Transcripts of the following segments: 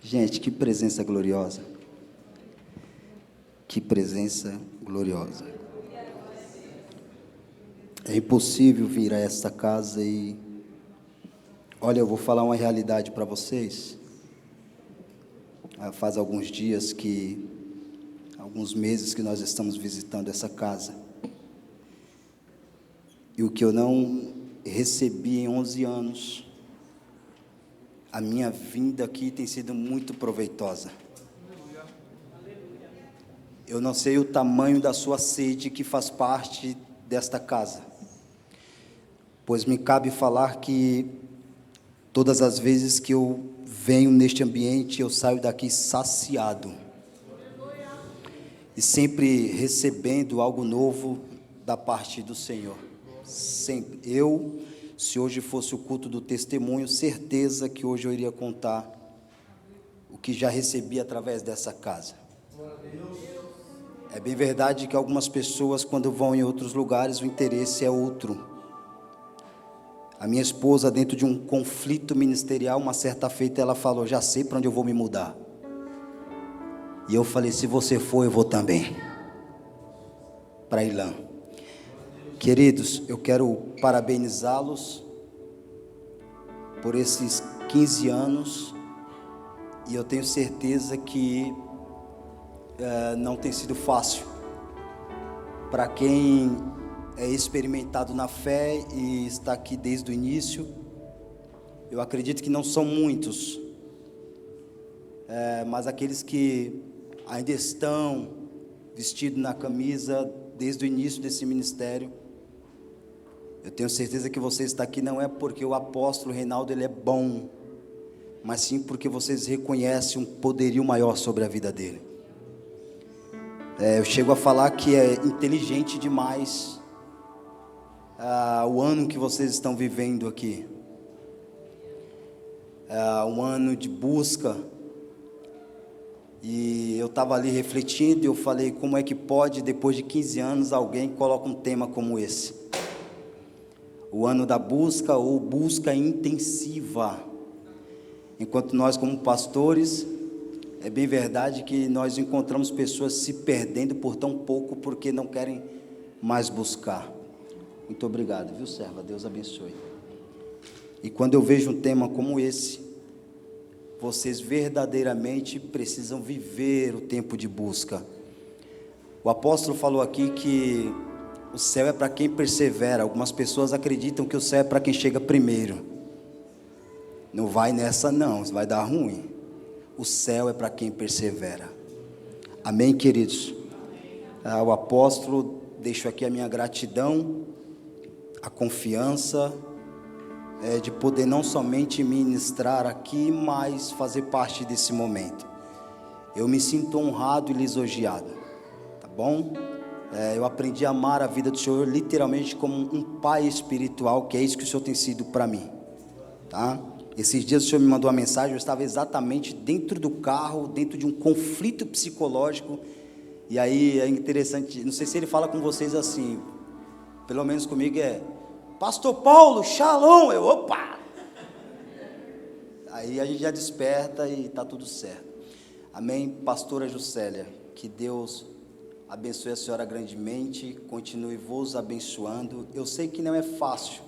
Gente, que presença gloriosa. Que presença gloriosa. É impossível vir a esta casa e... Olha, eu vou falar uma realidade para vocês. Faz alguns dias alguns meses que nós estamos visitando essa casa. E o que eu não recebi em 11 anos, a minha vinda aqui tem sido muito proveitosa. Eu não sei o tamanho da sua sede que faz parte desta casa, pois me cabe falar que todas as vezes que eu venho neste ambiente, eu saio daqui saciado e sempre recebendo algo novo da parte do Senhor. Sempre. Se hoje fosse o culto do testemunho, certeza que hoje eu iria contar o que já recebi através dessa casa. É bem verdade que algumas pessoas, quando vão em outros lugares, o interesse é outro. A minha esposa, dentro de um conflito ministerial, uma certa feita, ela falou: já sei para onde eu vou me mudar. E eu falei: se você for, eu vou também, para Ilã. Queridos, eu quero parabenizá-los por esses 15 anos, e eu tenho certeza que não tem sido fácil. Para quem é experimentado na fé e está aqui desde o início, eu acredito que não são muitos, mas aqueles que ainda estão vestidos na camisa desde o início desse ministério, eu tenho certeza que você está aqui não é porque o apóstolo Reinaldo ele é bom, mas sim porque vocês reconhecem um poderio maior sobre a vida dele. Eu chego a falar que é inteligente demais o ano que vocês estão vivendo aqui. Um ano de busca. E eu estava ali refletindo e eu falei: como é que pode, depois de 15 anos, alguém coloca um tema como esse? O ano da busca, ou busca intensiva. Enquanto nós, como pastores, é bem verdade que nós encontramos pessoas se perdendo por tão pouco, porque não querem mais buscar. Muito obrigado, viu, serva? Deus abençoe. E quando eu vejo um tema como esse, vocês verdadeiramente precisam viver o tempo de busca. O apóstolo falou aqui que o céu é para quem persevera. Algumas pessoas acreditam que o céu é para quem chega primeiro. Não vai nessa não, vai dar ruim. O céu é para quem persevera. Amém, queridos? O apóstolo, deixo aqui a minha gratidão, a confiança de poder não somente ministrar aqui, mas fazer parte desse momento. Eu me sinto honrado e lisonjeado, tá bom? Eu aprendi a amar a vida do Senhor literalmente como um pai espiritual, que é isso que o Senhor tem sido para mim, tá? Esses dias o Senhor me mandou uma mensagem, eu estava exatamente dentro do carro, dentro de um conflito psicológico, e aí é interessante, não sei se ele fala com vocês assim, pelo menos comigo Pastor Paulo, shalom, opa! Aí a gente já desperta e está tudo certo. Amém, pastora Juscelia, que Deus abençoe a senhora grandemente, continue vos abençoando. Eu sei que não é fácil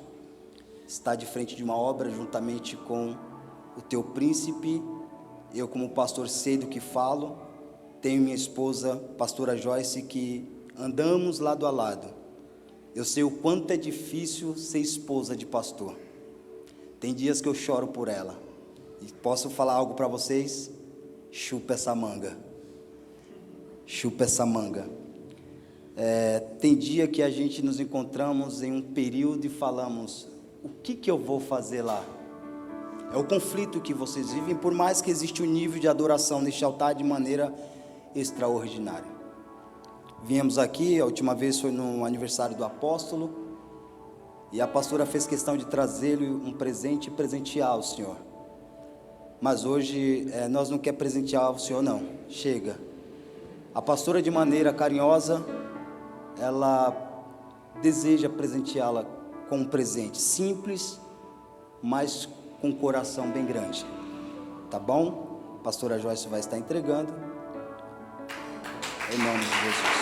estar de frente de uma obra juntamente com o teu príncipe. Eu, como pastor, sei do que falo. Tenho minha esposa, pastora Joyce, que andamos lado a lado. Eu sei o quanto é difícil ser esposa de pastor. Tem dias que eu choro por ela. E posso falar algo para vocês? Chupa essa manga. Chupa essa manga. Tem dia que a gente nos encontramos em um período e falamos: o que eu vou fazer lá? É o conflito que vocês vivem, por mais que existe um nível de adoração neste altar de maneira extraordinária. Viemos aqui, a última vez foi no aniversário do apóstolo, e a pastora fez questão de trazer-lhe um presente e presentear o senhor. Mas hoje nós não queremos presentear o senhor não, chega. A pastora, de maneira carinhosa, ela deseja presenteá-la com um presente simples, mas com um coração bem grande, tá bom? a pastora Joyce vai estar entregando. Em nome de Jesus.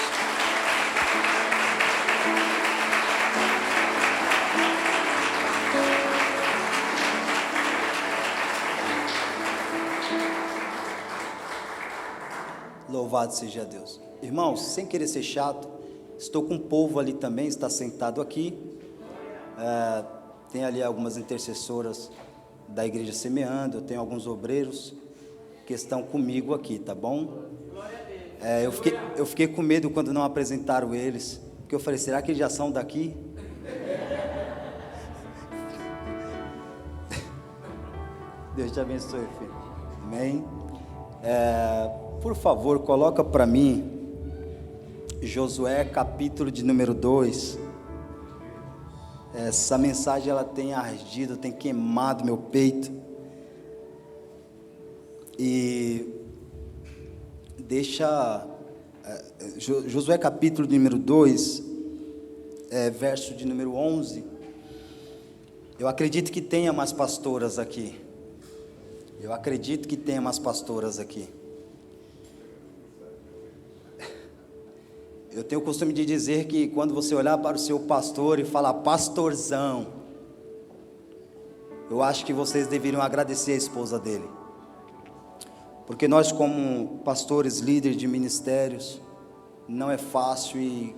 Louvado seja Deus. Irmãos, sem querer ser chato, estou com o povo ali também, está sentado aqui. Tem ali algumas intercessoras da igreja semeando, eu tenho alguns obreiros que estão comigo aqui, tá bom? Eu fiquei com medo quando não apresentaram eles, porque eu falei, será que eles já são daqui? Deus te abençoe, filho. Amém? Por favor, coloca para mim Josué capítulo de número 2. Essa mensagem ela tem ardido, tem queimado meu peito. E Josué capítulo de número 2, verso de número 11. Eu acredito que tenha mais pastoras aqui. Eu tenho o costume de dizer que quando você olhar para o seu pastor e falar pastorzão, eu acho que vocês deveriam agradecer a esposa dele. Porque nós, como pastores, líderes de ministérios, não é fácil e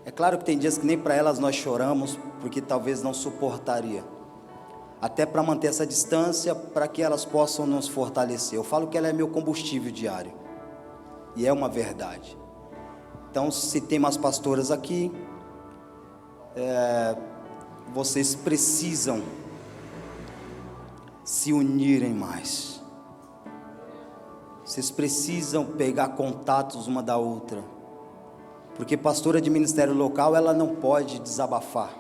é claro que tem dias que nem para elas nós choramos, porque talvez não suportaria. Até para manter essa distância, para que elas possam nos fortalecer. Eu falo que ela é meu combustível diário. E é uma verdade. Então, se tem mais pastoras aqui, vocês precisam se unirem mais. Vocês precisam pegar contatos uma da outra. Porque pastora de ministério local, ela não pode desabafar.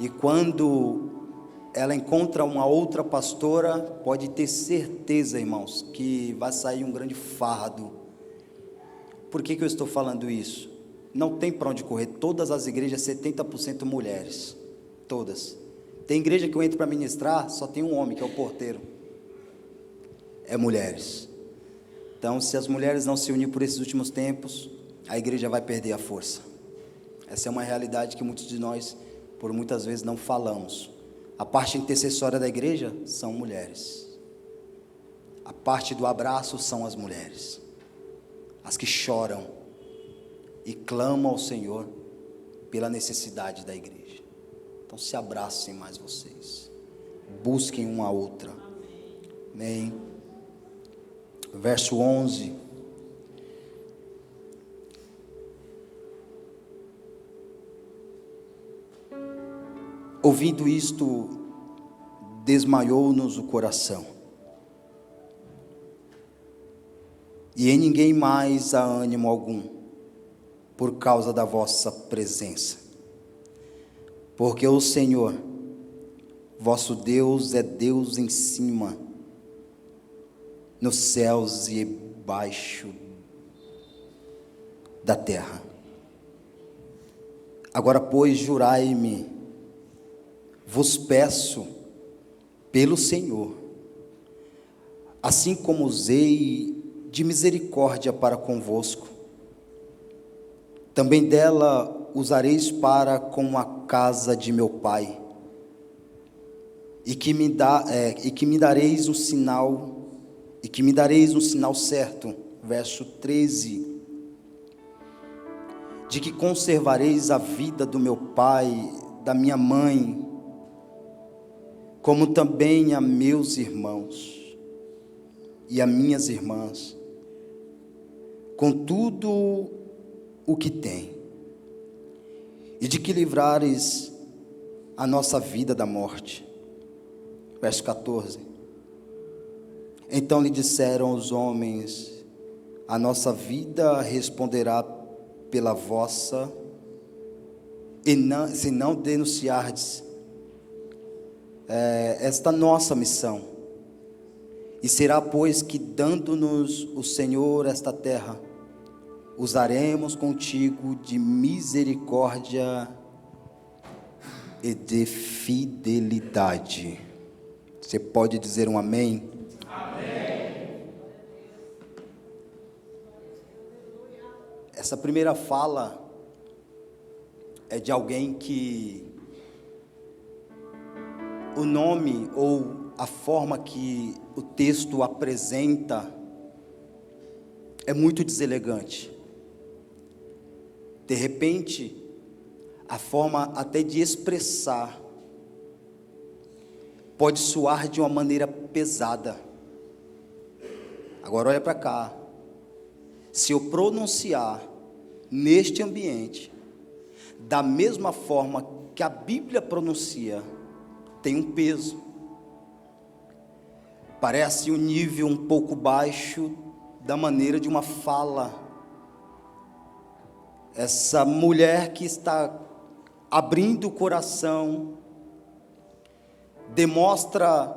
E quando ela encontra uma outra pastora, pode ter certeza, irmãos, que vai sair um grande fardo. Por que eu estou falando isso? Não tem para onde correr. Todas as igrejas, 70% mulheres. Todas. Tem igreja que eu entro para ministrar, só tem um homem, que é o porteiro. É mulheres. Então, se as mulheres não se unirem por esses últimos tempos, a igreja vai perder a força. Essa é uma realidade que muitos de nós, por muitas vezes, não falamos. A parte intercessória da igreja são mulheres. A parte do abraço são as mulheres. As que choram e clamam ao Senhor pela necessidade da igreja. Então se abracem mais vocês. Busquem uma a outra. Amém. Verso 11. Ouvindo isto, desmaiou-nos o coração. E em ninguém mais há ânimo algum, por causa da vossa presença. Porque o Senhor, vosso Deus, é Deus em cima, nos céus e embaixo da terra. Agora, pois, jurai-me, vos peço, pelo Senhor, assim como usei de misericórdia para convosco, também dela usareis para com a casa de meu pai, e que me dareis um sinal, certo, verso 13, de que conservareis a vida do meu pai, da minha mãe, como também a meus irmãos e a minhas irmãs, com tudo o que tem, e de que livrares a nossa vida da morte. Verso 14. Então lhe disseram os homens: a nossa vida responderá pela vossa, e não, se não denunciardes esta nossa missão. E será, pois, que dando-nos o Senhor esta terra, usaremos contigo de misericórdia e de fidelidade. Você pode dizer um amém? Amém. Essa primeira fala é de alguém que o nome ou a forma que o texto apresenta é muito deselegante. De repente, a forma até de expressar pode soar de uma maneira pesada. Agora olha para cá. Se eu pronunciar neste ambiente da mesma forma que a Bíblia pronuncia, tem um peso. Parece um nível um pouco baixo da maneira de uma fala. Essa mulher que está abrindo o coração demonstra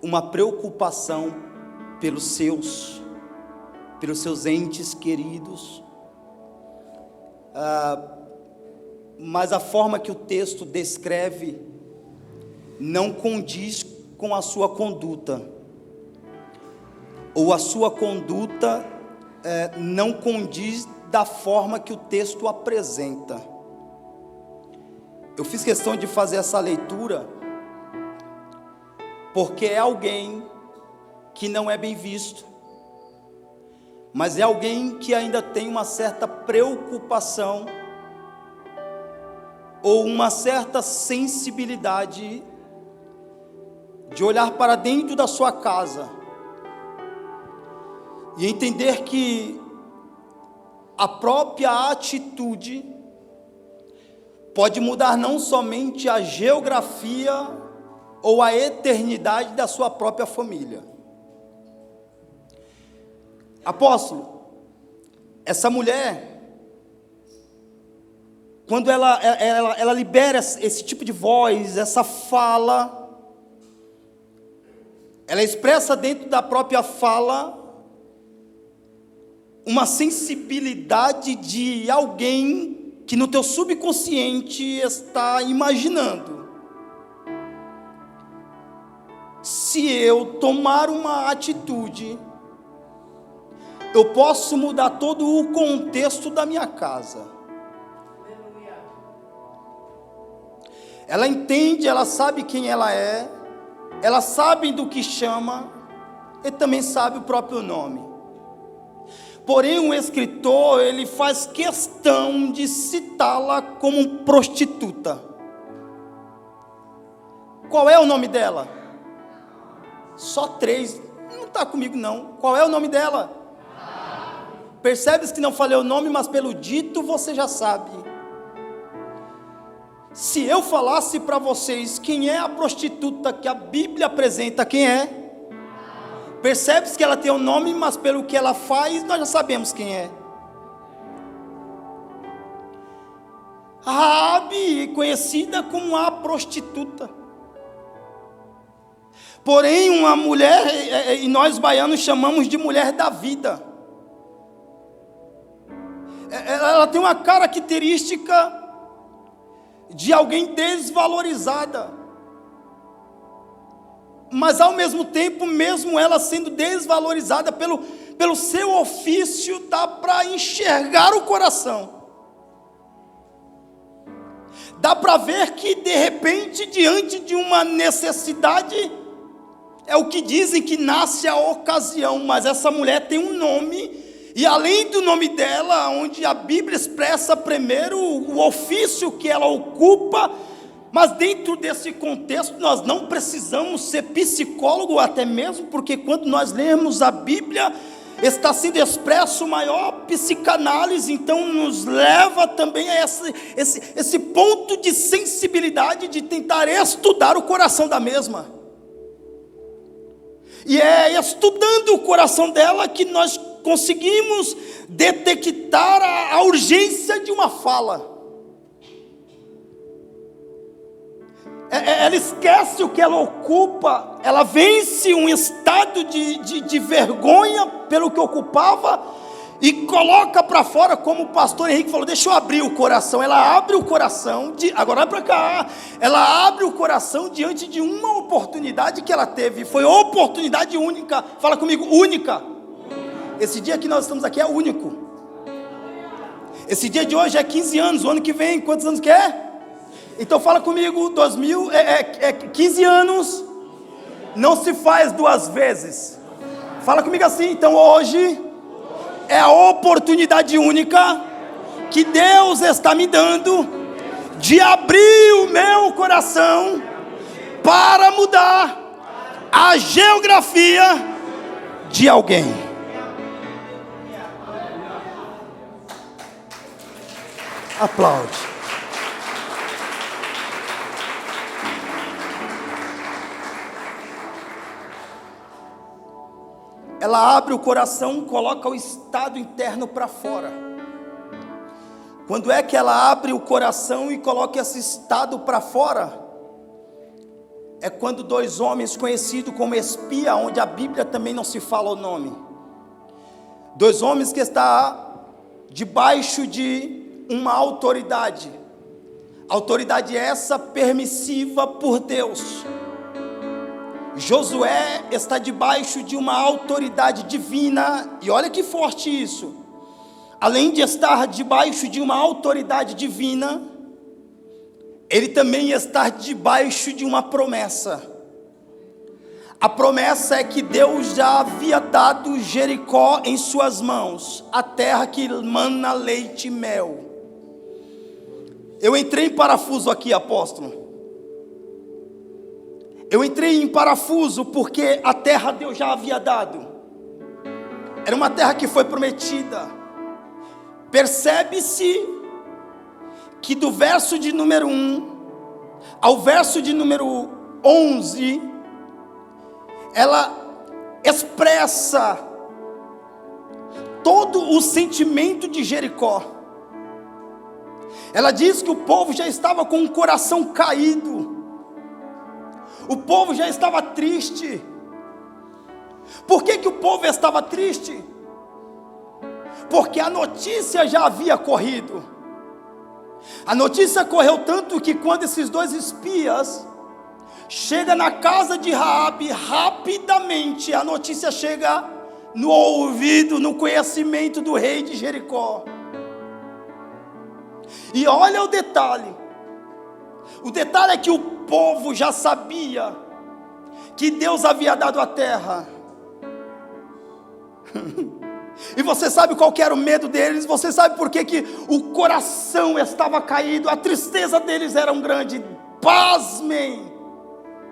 uma preocupação pelos seus entes queridos, mas a forma que o texto descreve não condiz com a sua conduta, ou a sua conduta não condiz da forma que o texto apresenta. Eu fiz questão de fazer essa leitura porque é alguém que não é bem visto, mas é alguém que ainda tem uma certa preocupação ou uma certa sensibilidade de olhar para dentro da sua casa e entender que a própria atitude pode mudar não somente a geografia ou a eternidade da sua própria família. Apóstolo, essa mulher, quando ela libera esse tipo de voz, essa fala, ela expressa dentro da própria fala uma sensibilidade de alguém que no teu subconsciente está imaginando: se eu tomar uma atitude, eu posso mudar todo o contexto da minha casa. Ela entende, ela sabe quem ela é, ela sabe do que chama, e também sabe o próprio nome. Porém, um escritor, ele faz questão de citá-la como prostituta. Qual é o nome dela? Só 3, não está comigo não. Qual é o nome dela? Percebes que não falei o nome, mas pelo dito você já sabe. Se eu falasse para vocês quem é a prostituta que a Bíblia apresenta, quem é? Percebes que ela tem um nome, mas pelo que ela faz, nós já sabemos quem é. Raabe, conhecida como a prostituta. Porém, uma mulher, e nós baianos chamamos de mulher da vida. Ela tem uma característica de alguém desvalorizada. Mas ao mesmo tempo, mesmo ela sendo desvalorizada pelo seu ofício, dá para enxergar o coração. Dá para ver que de repente, diante de uma necessidade, é o que dizem que nasce a ocasião, mas essa mulher tem um nome, e além do nome dela, onde a Bíblia expressa primeiro o ofício que ela ocupa, mas dentro desse contexto nós não precisamos ser psicólogo, até mesmo porque quando nós lemos a Bíblia, está sendo expresso maior psicanálise, então nos leva também a esse ponto de sensibilidade de tentar estudar o coração da mesma. E é estudando o coração dela que nós conseguimos detectar a urgência de uma fala. Ela esquece o que ela ocupa, ela vence um estado de vergonha pelo que ocupava, e coloca para fora, como o pastor Henrique falou, deixa eu abrir o coração. Ela abre o coração, agora vai para cá, ela abre o coração diante de uma oportunidade que ela teve, foi oportunidade única, fala comigo, única. Esse dia que nós estamos aqui é único. Esse dia de hoje é 15 anos, o ano que vem, quantos anos que é? Então fala comigo, 15 anos, não se faz duas vezes. Fala comigo assim, então hoje é a oportunidade única que Deus está me dando de abrir o meu coração para mudar a geografia de alguém. Aplaude. Ela abre o coração, coloca o estado interno para fora. Quando é que ela abre o coração e coloca esse estado para fora? É quando dois homens conhecidos como espia, onde a Bíblia também não se fala o nome. Dois homens que estão debaixo de uma autoridade. Autoridade essa permissiva por Deus. Josué está debaixo de uma autoridade divina, e olha que forte isso. Além de estar debaixo de uma autoridade divina, ele também está debaixo de uma promessa. A promessa é que Deus já havia dado Jericó em suas mãos, a terra que mana leite e mel. Eu entrei em parafuso aqui, apóstolo. Eu entrei em parafuso porque a terra Deus já havia dado. Era uma terra que foi prometida. Percebe-se que do verso de número 1 ao verso de número 11, ela expressa todo o sentimento de Jericó. Ela diz que o povo já estava com o coração caído. O povo já estava triste. Por que o povo estava triste? Porque a notícia já havia corrido. A notícia correu tanto que quando esses dois espias chegam na casa de Raabe, rapidamente a notícia chega no ouvido, no conhecimento do rei de Jericó. E olha o detalhe. O detalhe é que o povo já sabia que Deus havia dado a terra. E você sabe qual que era o medo deles? Você sabe por que o coração estava caído? A tristeza deles era grande. Pasmem!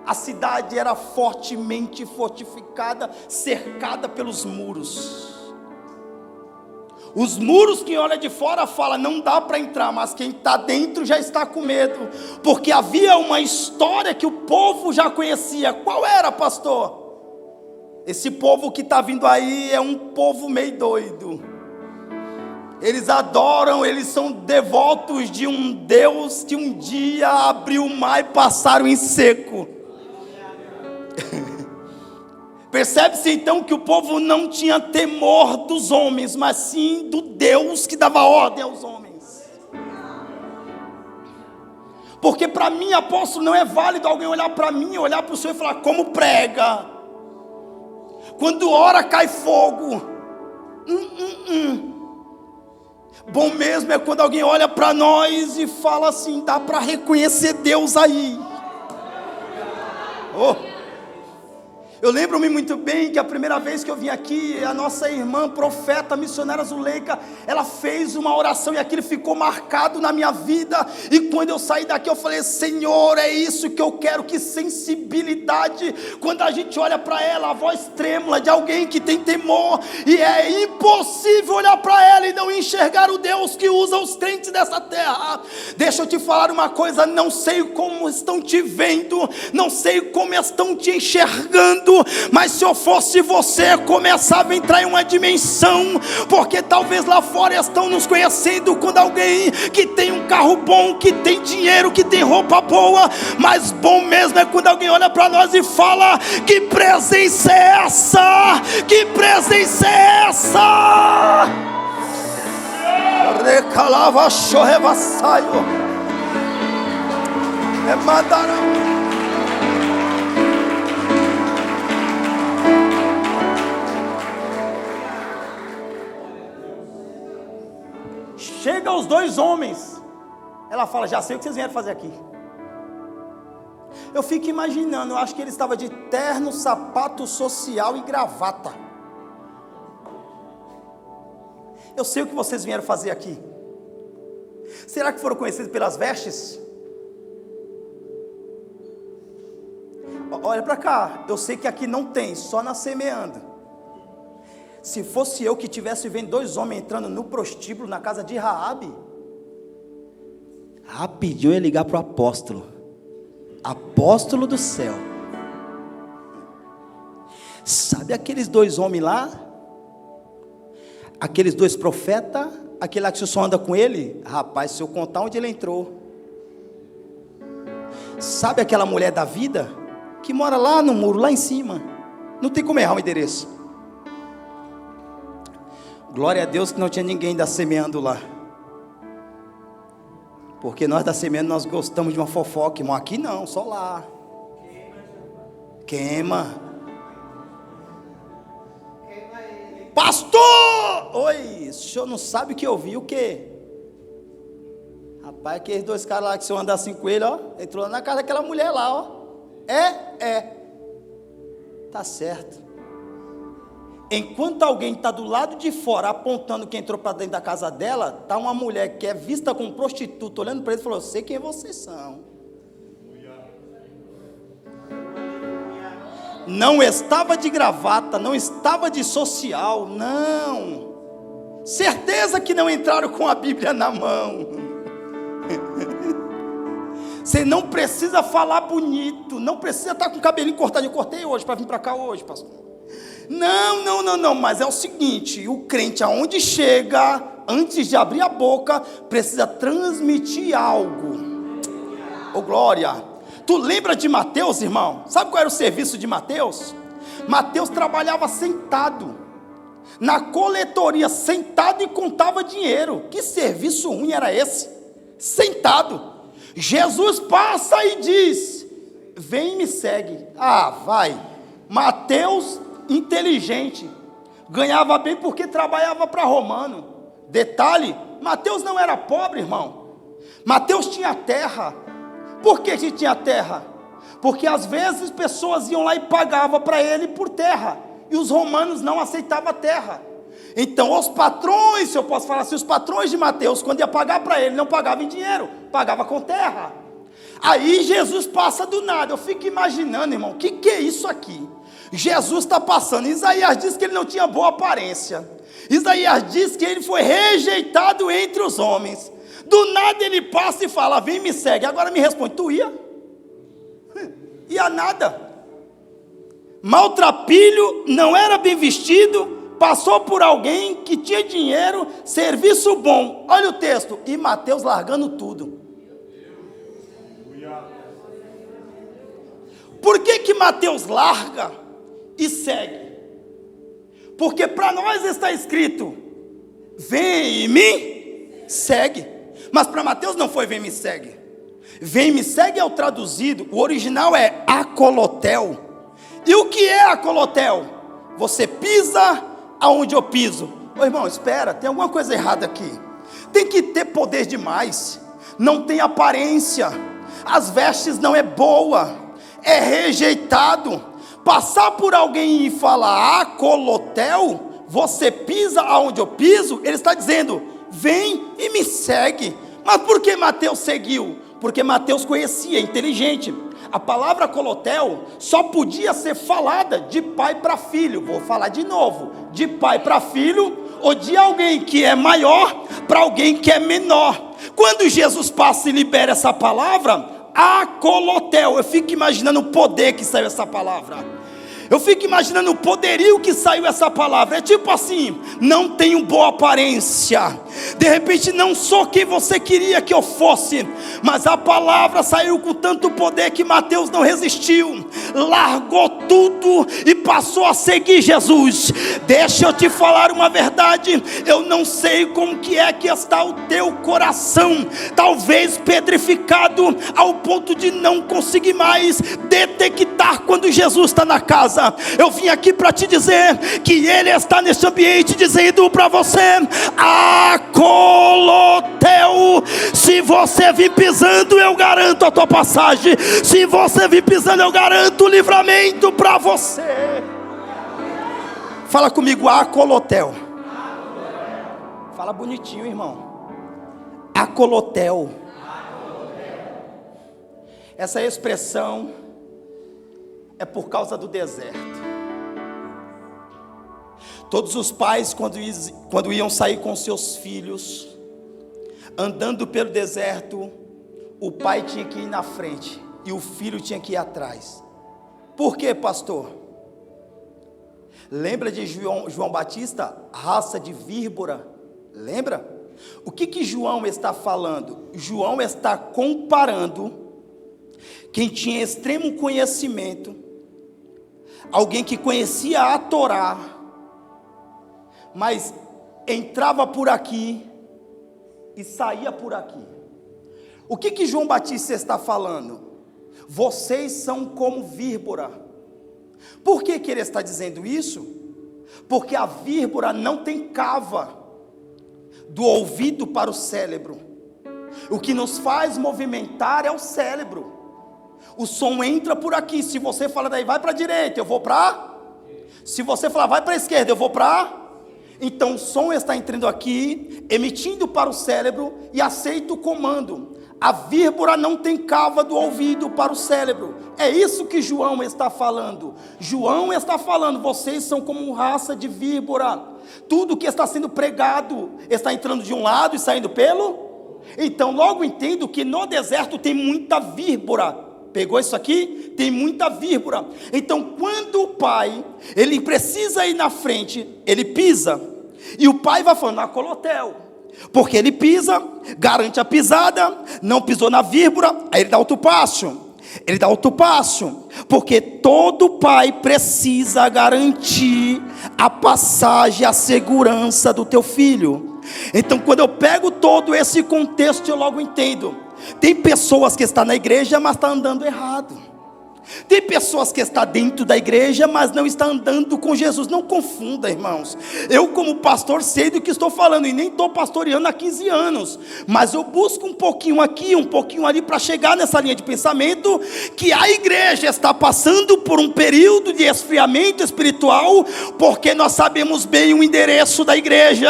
A cidade era fortemente fortificada, cercada pelos muros. Os muros, quem olha de fora fala, não dá para entrar, mas quem está dentro já está com medo, porque havia uma história que o povo já conhecia. Qual era, pastor? Esse povo que está vindo aí é um povo meio doido. Eles adoram, eles são devotos de um Deus que um dia abriu o mar e passaram em seco. Percebe-se então que o povo não tinha temor dos homens, mas sim do Deus que dava ordem aos homens. Porque para mim, apóstolo, não é válido alguém olhar para mim, olhar para o Senhor e falar, como prega? Quando ora cai fogo. Bom mesmo é quando alguém olha para nós e fala assim, dá para reconhecer Deus aí. Oh! Eu lembro-me muito bem que a primeira vez que eu vim aqui, a nossa irmã profeta missionária Zuleika, ela fez uma oração e aquilo ficou marcado na minha vida. E quando eu saí daqui eu falei, Senhor, é isso que eu quero, que sensibilidade. Quando a gente olha para ela, a voz trêmula de alguém que tem temor, e é impossível olhar para ela e não enxergar o Deus que usa os crentes dessa terra. Deixa eu te falar uma coisa, não sei como estão te vendo, não sei como estão te enxergando, mas se eu fosse você, começava a entrar em uma dimensão, porque talvez lá fora estão nos conhecendo quando alguém que tem um carro bom, que tem dinheiro, que tem roupa boa, mas bom mesmo é quando alguém olha para nós e fala, que presença é essa? Que presença é essa? Recalava chorreva saio. É mandarão. Chega os dois homens. Ela fala: já sei o que vocês vieram fazer aqui. Eu fico imaginando, eu acho que ele estava de terno, sapato social e gravata. Eu sei o que vocês vieram fazer aqui. Será que foram conhecidos pelas vestes? Olha para cá, eu sei que aqui não tem, só na Semeando. Se fosse eu que tivesse vendo dois homens entrando no prostíbulo na casa de Raabe, rapidinho eu ia ligar para o apóstolo do céu. Sabe aqueles dois homens lá? Aqueles dois profetas? Aquele lá que você só anda com ele? Rapaz, se eu contar onde ele entrou. Sabe aquela mulher da vida? Que mora lá no muro, lá em cima. Não tem como errar o endereço. Glória a Deus que não tinha ninguém da Semeando lá. Porque nós da Semeando, nós gostamos de uma fofoca, irmão. Aqui não, só lá. Queima. Pastor! Oi, o senhor não sabe o que eu vi, o quê? Rapaz, aqueles dois caras lá que o senhor anda assim com ele, ó. Entrou na casa daquela mulher lá, ó. Tá certo. Enquanto alguém está do lado de fora apontando quem entrou para dentro da casa dela, está uma mulher que é vista como prostituta olhando para ele e falou: eu sei quem vocês são. Não estava de gravata, não estava de social, não. Certeza que não entraram com a Bíblia na mão. Você não precisa falar bonito, não precisa estar com o cabelinho cortado. Eu cortei hoje para vir para cá hoje, pastor. Não, mas é o seguinte: o crente aonde chega, antes de abrir a boca, precisa transmitir algo. Ô glória! Tu lembra de Mateus, irmão? Sabe qual era o serviço de Mateus? Mateus trabalhava sentado na coletoria, sentado e contava dinheiro. Que serviço ruim era esse? Sentado. Jesus passa e diz: vem e me segue. Ah, vai. Mateus, inteligente, ganhava bem porque trabalhava para romano. Detalhe: Mateus não era pobre, irmão. Mateus tinha terra. Por que tinha terra? Porque às vezes pessoas iam lá e pagavam para ele por terra, e os romanos não aceitavam a terra. Então os patrões, se eu posso falar assim, os patrões de Mateus, quando ia pagar para ele, não pagavam em dinheiro, pagava com terra. Aí Jesus passa do nada. Eu fico imaginando, irmão, o que é isso aqui? Jesus está passando. Isaías diz que ele não tinha boa aparência. Isaías diz que ele foi rejeitado entre os homens. Do nada ele passa e fala: vem, me segue. Agora me responde: tu ia? Ia nada. Maltrapilho, não era bem vestido, passou por alguém que tinha dinheiro, serviço bom. Olha o texto. E Mateus largando tudo. Por que Mateus larga e segue? Porque para nós está escrito: vem e me segue. Mas para Mateus não foi vem me segue. Vem me segue é o traduzido, o original é acolotel. E o que é acolotel? Você pisa aonde eu piso. Ô irmão, espera, tem alguma coisa errada aqui. Tem que ter poder demais. Não tem aparência. As vestes não é boa. É rejeitado. Passar por alguém e falar acolotel, você pisa aonde eu piso, ele está dizendo: vem e me segue. Mas por que Mateus seguiu? Porque Mateus conhecia, inteligente. A palavra colotel só podia ser falada de pai para filho. Vou falar de novo: de pai para filho, ou de alguém que é maior para alguém que é menor. Quando Jesus passa e libera essa palavra, acolotel, eu fico imaginando o poder que saiu essa palavra. Eu fico imaginando o poderio que saiu essa palavra. É tipo assim: não tenho boa aparência, de repente não sou quem você queria que eu fosse, mas a palavra saiu com tanto poder que Mateus não resistiu, largou tudo e passou a seguir Jesus. Deixa eu te falar uma verdade: eu não sei como que está o teu coração, talvez pedrificado ao ponto de não conseguir mais detectar quando Jesus está na casa. Eu vim aqui para te dizer que Ele está nesse ambiente dizendo para você: Acoloteu. Se você vir pisando, eu garanto a tua passagem. Se você vir pisando, eu garanto o livramento para você. Fala comigo: Acoloteu. Fala bonitinho, irmão. Acoloteu. Essa expressão é por causa do deserto. Todos os pais, quando iam sair com seus filhos, andando pelo deserto, o pai tinha que ir na frente e o filho tinha que ir atrás. Por quê, pastor? Lembra de João Batista, raça de víbora? Lembra? O que João está falando? João está comparando quem tinha extremo conhecimento, alguém que conhecia a Torá, mas entrava por aqui e saía por aqui. O que João Batista está falando? Vocês são como víbora. Por que ele está dizendo isso? Porque a víbora não tem cava do ouvido para o cérebro. O que nos faz movimentar é o cérebro. O som entra por aqui. Se você fala daí, vai para a direita, eu vou para. Se você falar, vai para a esquerda, eu vou para. Então o som está entrando aqui, emitindo para o cérebro e aceita o comando. A víbora não tem cava do ouvido para o cérebro. É isso que João está falando. João está falando: vocês são como raça de víbora. Tudo que está sendo pregado está entrando de um lado e saindo pelo. Então logo entendo que no deserto tem muita víbora. Pegou isso aqui? Tem muita víbora. Então quando o pai, ele precisa ir na frente, ele pisa, e o pai vai falando: Acoloteu. Porque ele pisa, garante a pisada, não pisou na víbora, aí ele dá outro passo. Ele dá outro passo, porque todo pai precisa garantir a passagem, a segurança do teu filho. Então quando eu pego todo esse contexto, eu logo entendo. Tem pessoas que estão na igreja, mas estão andando errado. Tem pessoas que estão dentro da igreja, mas não estão andando com Jesus. Não confunda, irmãos. Eu como pastor sei do que estou falando, e nem estou pastoreando há 15 anos, mas eu busco um pouquinho aqui, um pouquinho ali, para chegar nessa linha de pensamento, que a igreja está passando por um período de esfriamento espiritual, porque nós sabemos bem o endereço da igreja,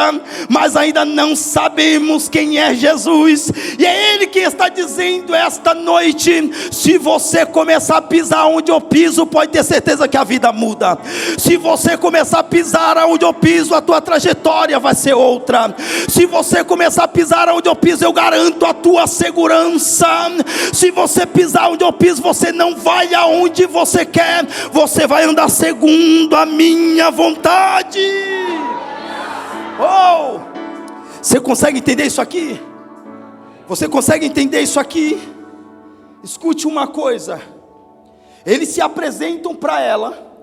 mas ainda não sabemos quem é Jesus. E é Ele que está dizendo esta noite: se você começar a pisar onde eu piso, pode ter certeza que a vida muda. Se você começar a pisar onde eu piso, a tua trajetória vai ser outra. Se você começar a pisar onde eu piso, eu garanto a tua segurança. Se você pisar onde eu piso, você não vai aonde você quer, você vai andar segundo a minha vontade. Oh, você consegue entender isso aqui? Você consegue entender isso aqui? Escute uma coisa. Eles se apresentam para ela,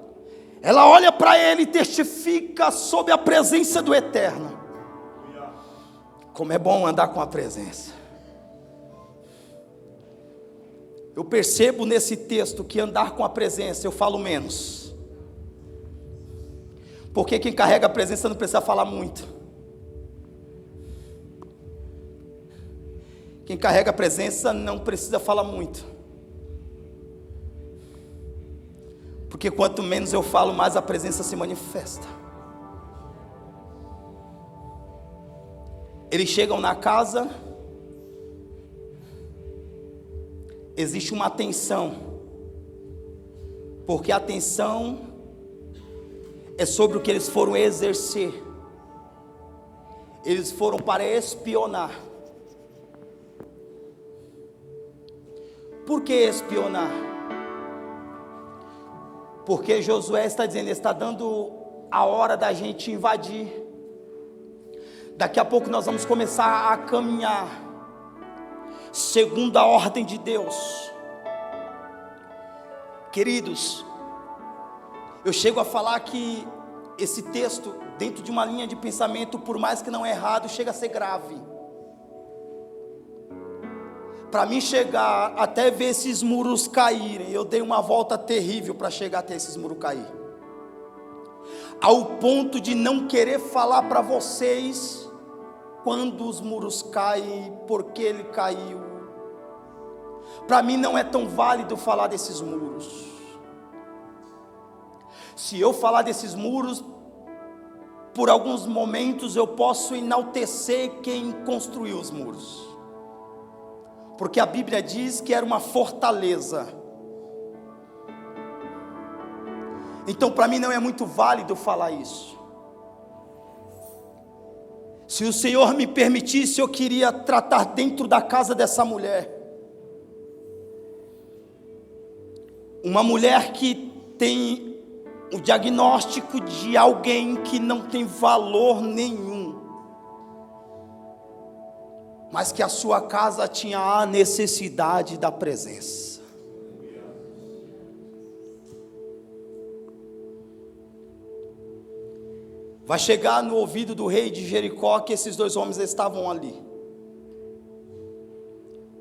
ela olha para ele e testifica sob a presença do Eterno. Como é bom andar com a presença. Eu percebo nesse texto que andar com a presença eu falo menos, porque quem carrega a presença não precisa falar muito. Quem carrega a presença não precisa falar muito. Porque quanto menos eu falo, mais a presença se manifesta. Eles chegam na casa, existe uma tensão, porque a tensão é sobre o que eles foram exercer. Eles foram para espionar. Por que espionar? Porque Josué está dizendo, está dando a hora da gente invadir. Daqui a pouco nós vamos começar a caminhar segundo a ordem de Deus. Queridos, eu chego a falar que esse texto, dentro de uma linha de pensamento, por mais que não é errado, chega a ser grave. Para mim chegar até ver esses muros caírem, eu dei uma volta terrível para chegar até esses muros cair. Ao ponto de não querer falar para vocês quando os muros caem, porque ele caiu. Para mim não é tão válido falar desses muros. Se eu falar desses muros, por alguns momentos eu posso enaltecer quem construiu os muros. Porque a Bíblia diz que era uma fortaleza. Então para mim não é muito válido falar isso. Se o Senhor me permitisse, eu queria tratar dentro da casa dessa mulher. Uma mulher que tem o diagnóstico de alguém que não tem valor nenhum, mas que a sua casa tinha a necessidade da presença. Vai chegar no ouvido do rei de Jericó que esses dois homens estavam ali.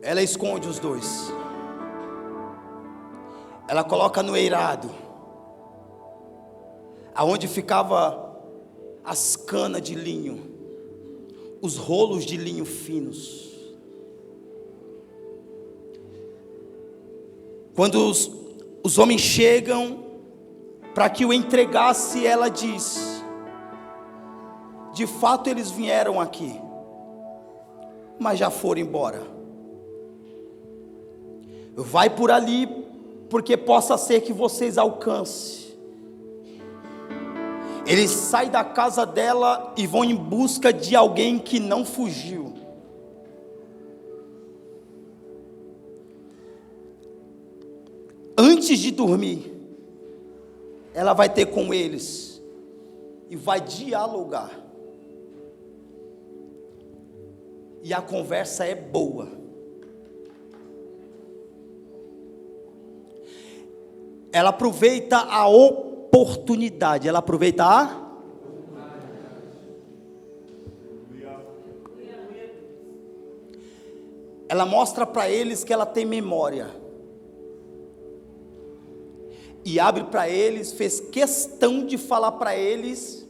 Ela esconde os dois. Ela coloca no eirado, aonde ficava as canas de linho, os rolos de linho finos. Quando os homens chegam para que o entregasse, ela diz: de fato eles vieram aqui, mas já foram embora. Vai por ali, porque possa ser que vocês alcancem. Eles saem da casa dela e vão em busca de alguém que não fugiu. Antes de dormir, ela vai ter com eles e vai dialogar. E a conversa é boa. Ela aproveita a oportunidade. Ela aproveita a... Ela mostra para eles que ela tem memória. E abre para eles, fez questão de falar para eles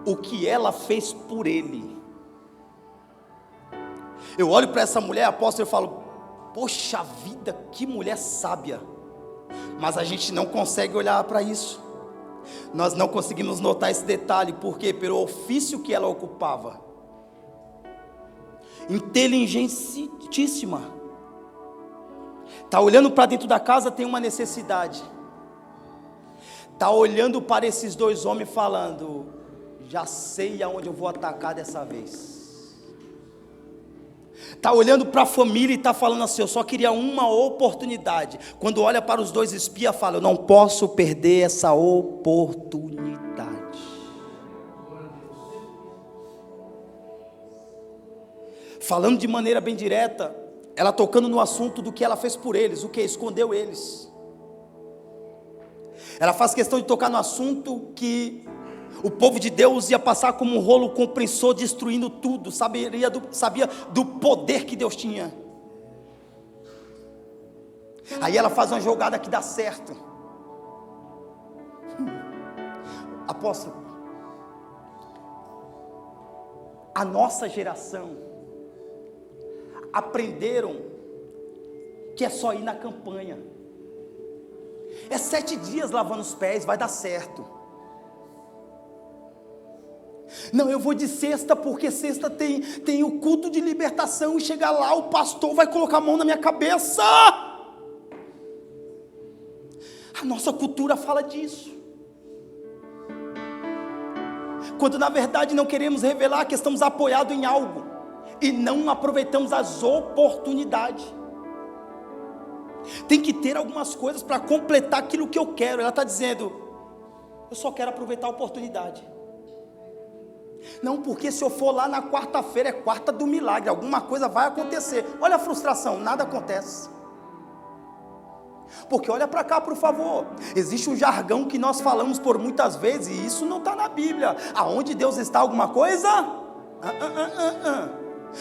o que ela fez por ele. Eu olho para essa mulher, apóstolo, e falo: poxa vida, que mulher sábia. Mas a gente não consegue olhar para isso. Nós não conseguimos notar esse detalhe. Por quê? Pelo ofício que ela ocupava. Inteligentíssima. Está olhando para dentro da casa, tem uma necessidade. Está olhando para esses dois homens falando: já sei aonde eu vou atacar dessa vez. Está olhando para a família e está falando assim: eu só queria uma oportunidade. Quando olha para os dois espias, fala: eu não posso perder essa oportunidade. Falando de maneira bem direta, ela tocando no assunto do que ela fez por eles. O que? Escondeu eles. Ela faz questão de tocar no assunto que o povo de Deus ia passar como um rolo compressor, destruindo tudo. Sabia do poder que Deus tinha. Aí ela faz uma jogada que dá certo. Apóstolo, a nossa geração aprenderam que é só ir na campanha. É 7 dias lavando os pés, vai dar certo. Não, eu vou de sexta, porque sexta tem o culto de libertação, e chegar lá o pastor vai colocar a mão na minha cabeça. A nossa cultura fala disso, quando na verdade não queremos revelar que estamos apoiados em algo, e não aproveitamos as oportunidades. Tem que ter algumas coisas para completar aquilo que eu quero. Ela está dizendo: eu só quero aproveitar a oportunidade. Não, porque se eu for lá na quarta-feira, é quarta do milagre, alguma coisa vai acontecer. Olha a frustração, nada acontece. Porque olha para cá, por favor. Existe um jargão que nós falamos por muitas vezes, e isso não está na Bíblia. Aonde Deus está, alguma coisa?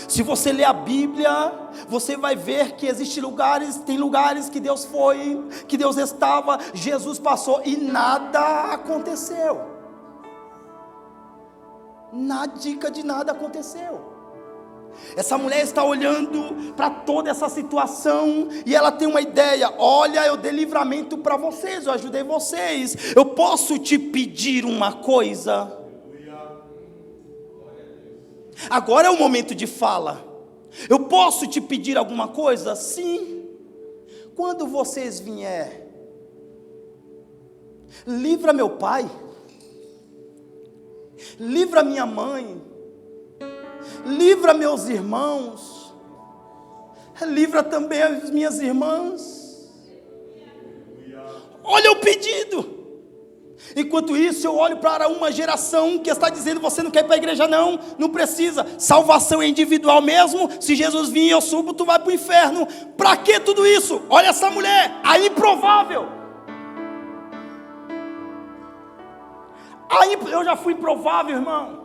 Se você ler a Bíblia, você vai ver que existem lugares, tem lugares que Deus foi, que Deus estava, Jesus passou e nada aconteceu. Dica de nada aconteceu. Essa mulher está olhando para toda essa situação e ela tem uma ideia: olha, eu dei livramento para vocês, eu ajudei vocês, eu posso te pedir uma coisa? Agora é o momento de fala. Eu posso te pedir alguma coisa? Sim. Quando vocês vier, livra meu pai, livra minha mãe, livra meus irmãos, livra também as minhas irmãs. Olha o pedido. Enquanto isso, eu olho para uma geração que está dizendo: você não quer ir para a igreja? Não precisa, salvação é individual mesmo. Se Jesus vir e eu subo, tu vai para o inferno. Para que tudo isso? Olha essa mulher, a improvável. Eu já fui improvável, irmão.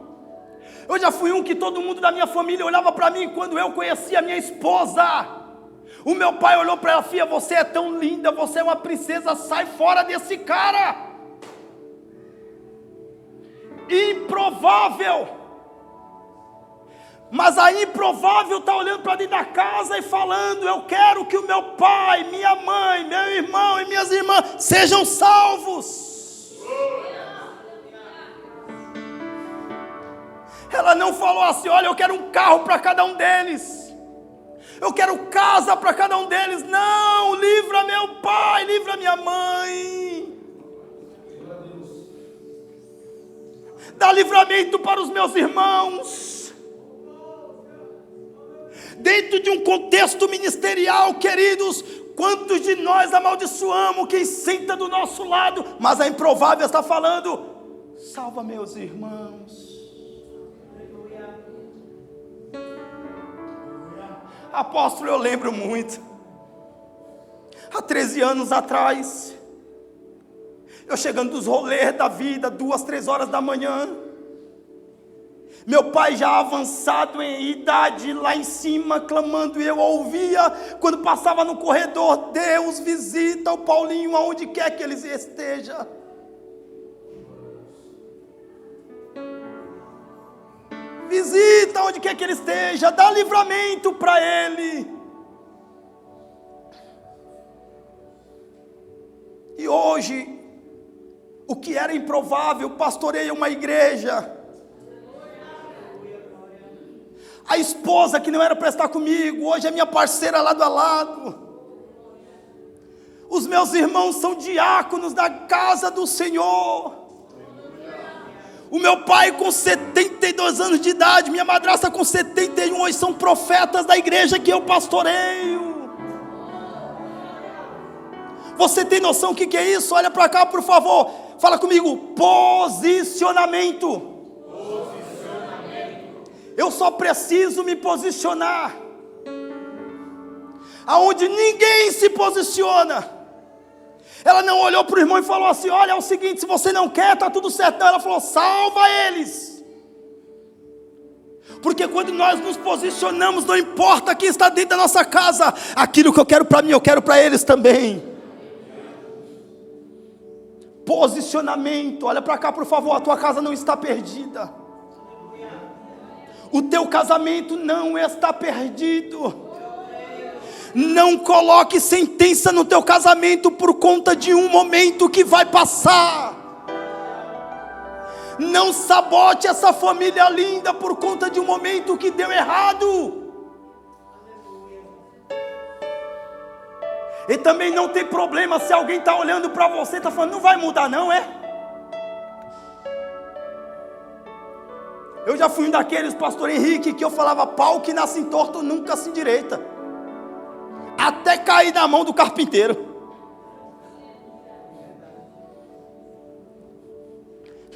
Eu já fui um que todo mundo da minha família olhava para mim quando eu conhecia a minha esposa. O meu pai olhou para ela: filha, você é tão linda, você é uma princesa, sai fora desse cara. Improvável. Mas a improvável está olhando para dentro da casa e falando: eu quero que o meu pai, minha mãe, meu irmão e minhas irmãs sejam salvos. Ela não falou assim: olha, eu quero um carro para cada um deles, eu quero casa para cada um deles. Não, livra meu pai, livra minha mãe, dá livramento para os meus irmãos. Dentro de um contexto ministerial, queridos, quantos de nós amaldiçoamos quem senta do nosso lado? Mas a improvável está falando: salva meus irmãos. Apóstolo, eu lembro muito, há 13 anos atrás, eu chegando dos rolês da vida, 2, 3 horas da manhã, meu pai já avançado em idade, lá em cima, clamando, e eu ouvia, quando passava no corredor: Deus visita o Paulinho aonde quer que ele esteja. Visita onde quer que ele esteja, dá livramento para ele. E hoje, o que era improvável, pastoreia uma igreja. A esposa que não era para estar comigo, hoje é minha parceira lado a lado. Os meus irmãos são diáconos da casa do Senhor. O meu pai com 72 anos de idade, minha madrasta com 71, hoje são profetas da igreja que eu pastoreio. Você tem noção o que é isso? Olha para cá, por favor. Fala comigo: posicionamento. Eu só preciso me posicionar aonde ninguém se posiciona. Ela não olhou para o irmão e falou assim: olha, é o seguinte, se você não quer, está tudo certo. Não, ela falou: salva eles. Porque quando nós nos posicionamos, não importa quem está dentro da nossa casa, aquilo que eu quero para mim, eu quero para eles também. Posicionamento. Olha para cá, por favor, a tua casa não está perdida. O teu casamento não está perdido. Não coloque sentença no teu casamento por conta de um momento que vai passar. Não sabote essa família linda por conta de um momento que deu errado. E também não tem problema se alguém está olhando para você e está falando: não vai mudar não, é? Eu já fui um daqueles, pastor Henrique, que eu falava: pau que nasce torto nunca se endireita. até cair na mão do carpinteiro.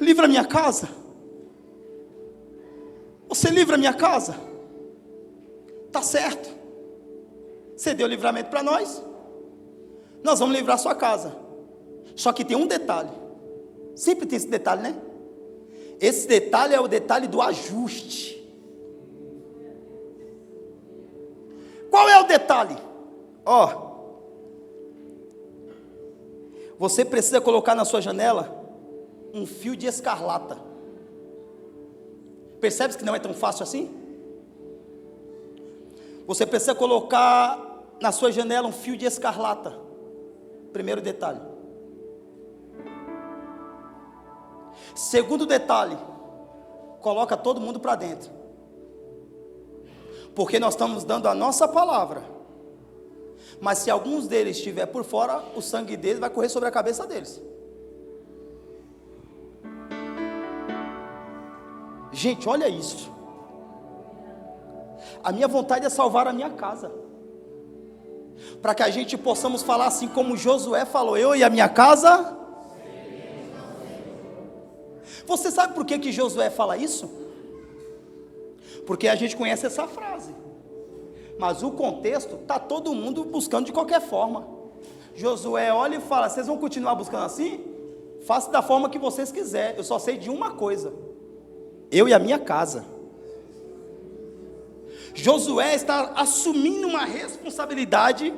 Livra a minha casa. Você livra a minha casa. Tá certo. Você deu livramento para nós. Nós vamos livrar a sua casa. Só que tem um detalhe. Sempre tem esse detalhe, né? Esse detalhe é o detalhe do ajuste. Qual é o detalhe? Ó, você precisa colocar na sua janela um fio de escarlata. Percebe que não é tão fácil assim? Você precisa colocar na sua janela um fio de escarlata. Primeiro detalhe. Segundo detalhe, coloca todo mundo para dentro. Porque nós estamos dando a nossa palavra. Mas se alguns deles estiver por fora, o sangue deles vai correr sobre a cabeça deles. Gente, olha isso. A minha vontade é salvar a minha casa. Para que a gente possamos falar assim como Josué falou: eu e a minha casa. Você sabe por que Josué fala isso? Porque a gente conhece essa frase. Mas o contexto, está todo mundo buscando de qualquer forma. Josué olha e fala: vocês vão continuar buscando assim? Faça da forma que vocês quiserem. Eu só sei de uma coisa: eu e a minha casa. Josué está assumindo uma responsabilidade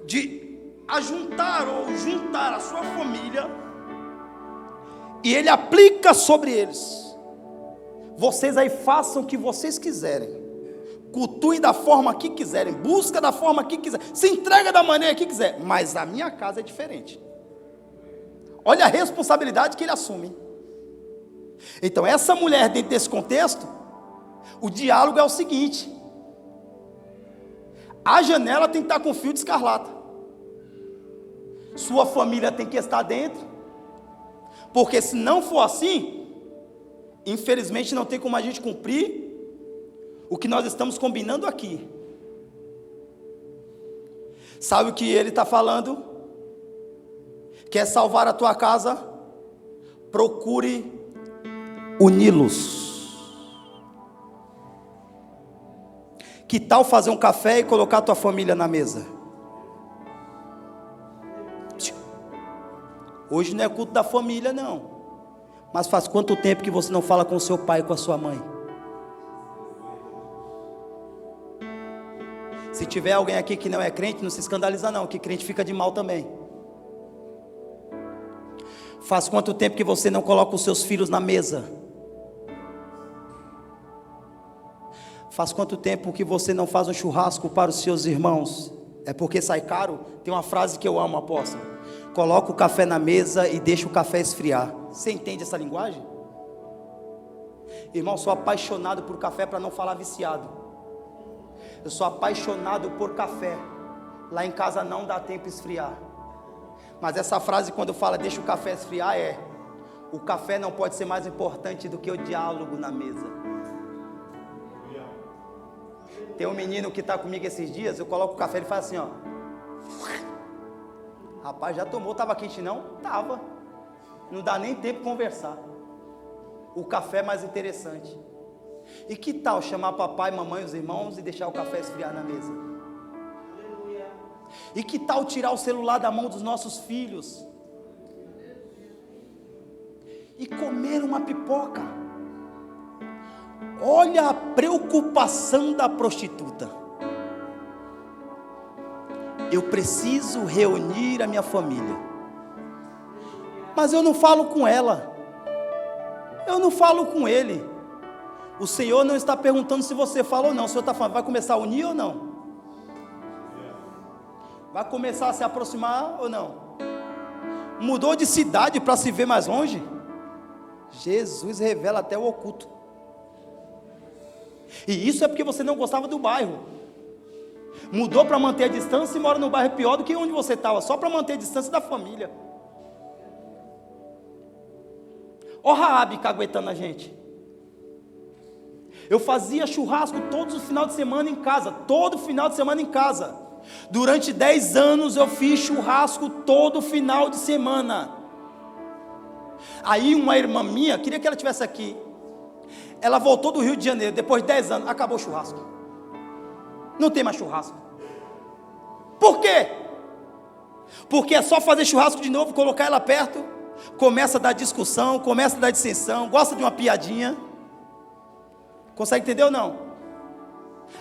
de ajuntar ou juntar a sua família, e ele aplica sobre eles: vocês aí façam o que vocês quiserem, cultuem da forma que quiserem, busca da forma que quiser, se entrega da maneira que quiser, mas a minha casa é diferente. Olha a responsabilidade que ele assume. Então essa mulher, dentro desse contexto, o diálogo é o seguinte: a janela tem que estar com fio de escarlata, sua família tem que estar dentro, porque se não for assim, infelizmente não tem como a gente cumprir o que nós estamos combinando aqui. Sabe o que ele está falando? Quer salvar a tua casa? Procure uni-los. Que tal fazer um café e colocar a tua família na mesa? Hoje não é culto da família, não. Mas faz quanto tempo que você não fala com o seu pai e com a sua mãe? Se tiver alguém aqui que não é crente, não se escandaliza não, que crente fica de mal também. Faz quanto tempo que você não coloca os seus filhos na mesa? Faz quanto tempo que você não faz um churrasco para os seus irmãos? É porque sai caro? Tem uma frase que eu amo, apóstolo: coloca o café na mesa e deixa o café esfriar. Você entende essa linguagem? Irmão, sou apaixonado por café, para não falar viciado. Eu sou apaixonado por café. Lá em casa não dá tempo de esfriar. Mas essa frase, quando fala deixa o café esfriar, o café não pode ser mais importante do que o diálogo na mesa. Tem um menino que está comigo esses dias, eu coloco o café, ele faz assim, ó. Rapaz, já tomou? Estava quente não? Estava. Não dá nem tempo de conversar. O café é mais interessante. E que tal chamar papai, mamãe, os irmãos e deixar o café esfriar na mesa? E que tal tirar o celular da mão dos nossos filhos e comer uma pipoca? Olha a preocupação da prostituta. Eu preciso reunir a minha família, mas eu não falo com ela, eu não falo com ele. O Senhor não está perguntando se você fala ou não. O Senhor está falando: vai começar a unir ou não? Vai começar a se aproximar ou não? Mudou de cidade para se ver mais longe? Jesus revela até o oculto. E isso é porque você não gostava do bairro. Mudou para manter a distância e mora no bairro pior do que onde você estava, só para manter a distância da família. Ó Raabe caguetando a gente. Eu fazia churrasco todos os finais de semana em casa, todo final de semana em casa. Durante 10 anos eu fiz churrasco todo final de semana. Aí uma irmã minha, queria que ela estivesse aqui, ela voltou do Rio de Janeiro, depois de 10 anos, acabou o churrasco. Não tem mais churrasco. Por quê? Porque é só fazer churrasco de novo, colocar ela perto, começa a dar discussão, começa a dar dissensão, gosta de uma piadinha. Consegue entender ou não?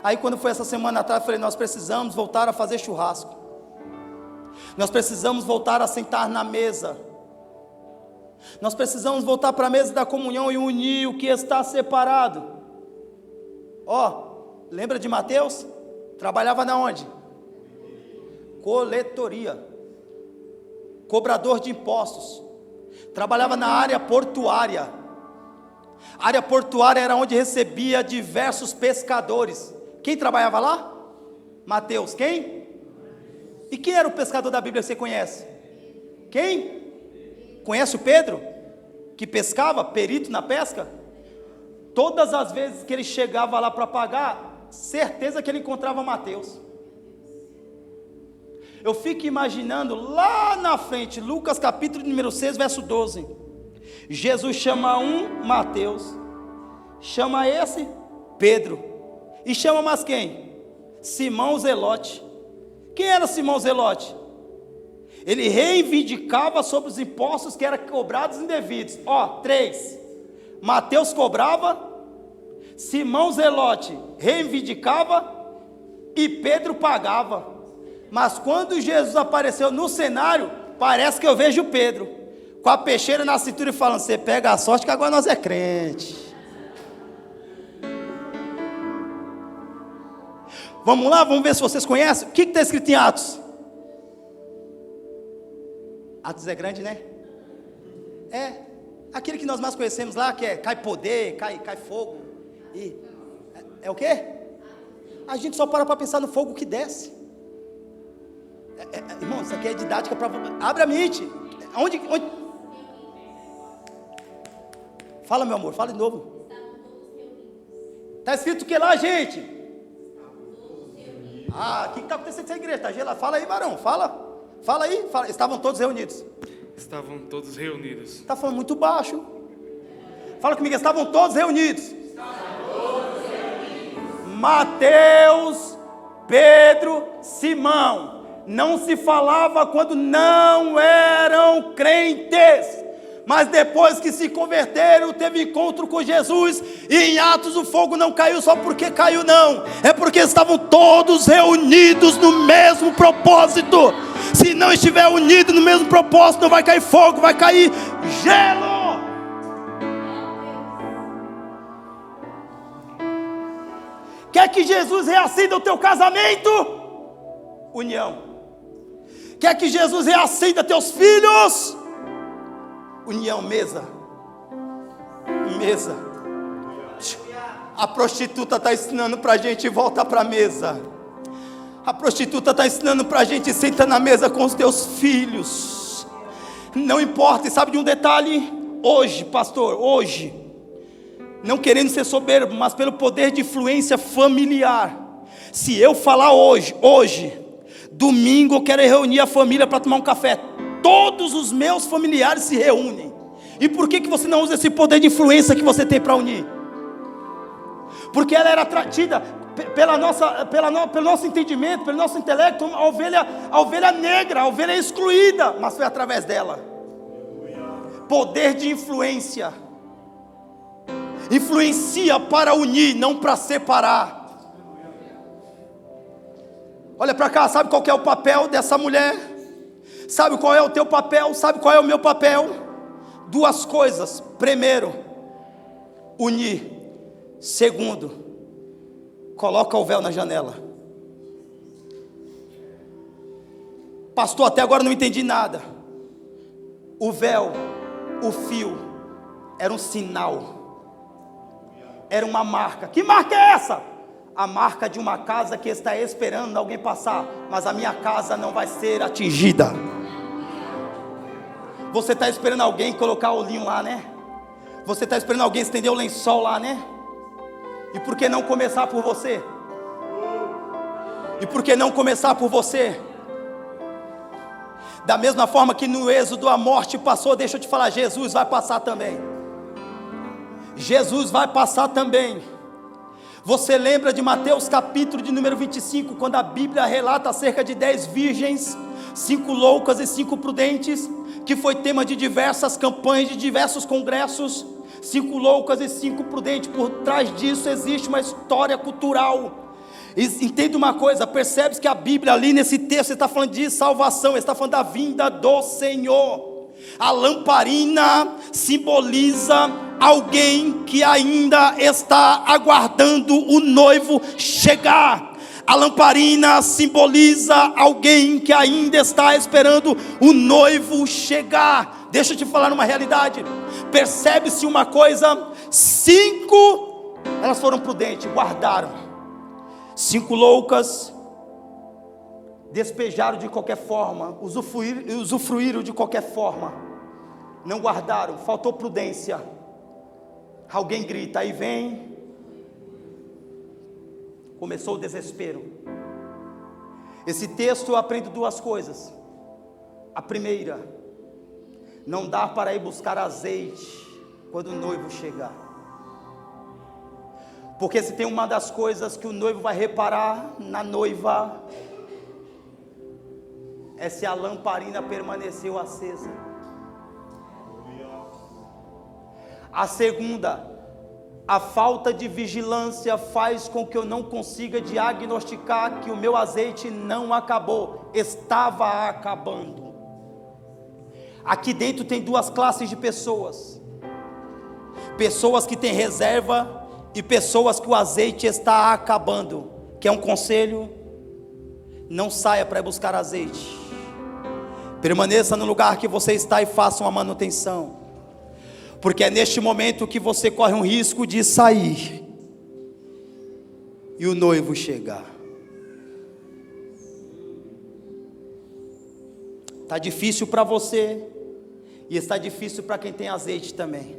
Aí quando foi essa semana atrás, eu falei, nós precisamos voltar a fazer churrasco. Nós precisamos voltar a sentar na mesa. Nós precisamos voltar para a mesa da comunhão e unir o que está separado. Ó, lembra de Mateus? Trabalhava na onde? Coletoria. Cobrador de impostos. Trabalhava na área portuária. A área portuária era onde recebia diversos pescadores. Quem trabalhava lá? Mateus. Quem? E quem era o pescador da Bíblia que você conhece? Quem? Conhece o Pedro? Que pescava, perito na pesca? Todas as vezes que ele chegava lá para pagar, certeza que ele encontrava Mateus. Eu fico imaginando lá na frente, Lucas capítulo número 6, verso 12. Jesus chama um, Mateus. Chama esse, Pedro. E chama mais quem? Simão Zelote. Quem era Simão Zelote? Ele reivindicava sobre os impostos que eram cobrados indevidos. Ó, 3. Mateus cobrava, Simão Zelote reivindicava e Pedro pagava. Mas quando Jesus apareceu no cenário, parece que eu vejo Pedro com a peixeira na cintura e falando, você pega a sorte que agora nós é crente. Vamos lá, vamos ver se vocês conhecem. O que está escrito em Atos? Atos é grande, né? É, aquele que nós mais conhecemos lá, que é, cai poder, cai fogo. E, é o quê? A gente só para pensar no fogo que desce. Irmão, isso aqui é didática para... Abre a mente. Onde? Fala, meu amor, fala de novo. Está escrito o que lá, gente? O que está acontecendo nessa igreja? Está gelado? Fala aí, varão, fala. Fala aí, fala. Estavam todos reunidos. Estavam todos reunidos. Está falando muito baixo. Fala comigo, estavam todos reunidos. Mateus, Pedro, Simão. Não se falava quando não eram crentes. Mas depois que se converteram, teve encontro com Jesus. E em Atos o fogo não caiu só porque caiu, não. É porque estavam todos reunidos no mesmo propósito. Se não estiver unido no mesmo propósito, não vai cair fogo, vai cair gelo. Quer que Jesus reacenda o teu casamento? União. Quer que Jesus reacenda teus filhos? União, mesa. A prostituta está ensinando para a gente voltar para a mesa. A prostituta está ensinando para a gente, senta na mesa com os teus filhos. Não importa, e sabe de um detalhe? Hoje, pastor, hoje, não querendo ser soberbo, mas pelo poder de influência familiar, se eu falar hoje, domingo eu quero reunir a família para tomar um café, todos os meus familiares se reúnem. E por que você não usa esse poder de influência que você tem para unir? Porque ela era tratida pelo nosso entendimento, pelo nosso intelecto, a ovelha negra, a ovelha excluída, mas foi através dela. Poder de influência. Influencia para unir, não para separar. Olha para cá, sabe qual que é o papel dessa mulher? Sabe qual é o teu papel? Sabe qual é o meu papel? 2 coisas. Primeiro, unir. Segundo, coloca o véu na janela. Pastor, até agora não entendi nada. O véu, o fio, era um sinal. Era uma marca. Que marca é essa? A marca de uma casa que está esperando alguém passar, mas a minha casa não vai ser atingida. Você está esperando alguém colocar o linho lá, né? Você está esperando alguém estender o lençol lá, né? E por que não começar por você? E por que não começar por você? Da mesma forma que no êxodo a morte passou, deixa eu te falar, Jesus vai passar também. Jesus vai passar também. Você lembra de Mateus capítulo de número 25, quando a Bíblia relata acerca de 10 virgens, 5 loucas e 5 prudentes, que foi tema de diversas campanhas, de diversos congressos. 5 loucas e 5 prudentes. Por trás disso existe uma história cultural. Entenda uma coisa, percebe que a Bíblia ali nesse texto está falando de salvação, está falando da vinda do Senhor. A lamparina simboliza alguém que ainda está aguardando o noivo chegar. A lamparina simboliza alguém que ainda está esperando o noivo chegar. Deixa eu te falar uma realidade. Percebe-se uma coisa: 5 elas foram prudentes, guardaram. 5 loucas despejaram de qualquer forma, usufruíram de qualquer forma, não guardaram, faltou prudência. Alguém grita, aí vem. Começou o desespero. Esse texto eu aprendo 2 coisas. A primeira, não dá para ir buscar azeite quando o noivo chegar. Porque se tem uma das coisas que o noivo vai reparar na noiva, é se a lamparina permaneceu acesa. A segunda, a falta de vigilância faz com que eu não consiga diagnosticar que o meu azeite não acabou, estava acabando. Aqui dentro tem 2 classes de pessoas: pessoas que têm reserva e pessoas que o azeite está acabando. Quer um conselho? Não saia para ir buscar azeite. Permaneça no lugar que você está e faça uma manutenção, porque é neste momento que você corre um risco de sair e o noivo chegar. Está difícil para você e está difícil para quem tem azeite também.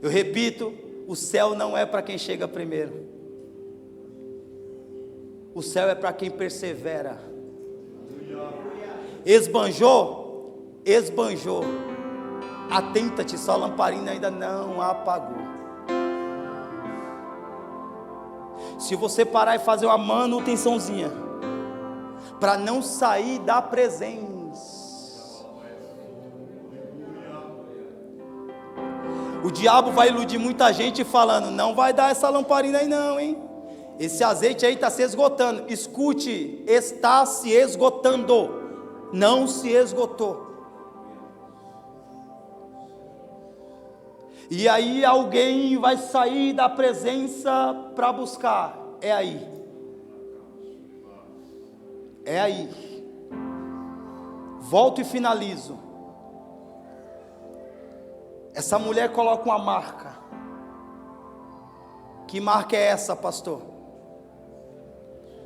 Eu repito, o céu não é para quem chega primeiro. O céu é para quem persevera. Esbanjou, esbanjou. Atenta-te, sua lamparina ainda não apagou. Se você parar e fazer uma manutençãozinha, para não sair da presença. O diabo vai iludir muita gente falando, não vai dar essa lamparina aí não, hein? Esse azeite aí está se esgotando. Escute, está se esgotando. Não se esgotou. E aí alguém vai sair da presença para buscar. É aí. É aí. Volto e finalizo. Essa mulher coloca uma marca. Que marca é essa, pastor?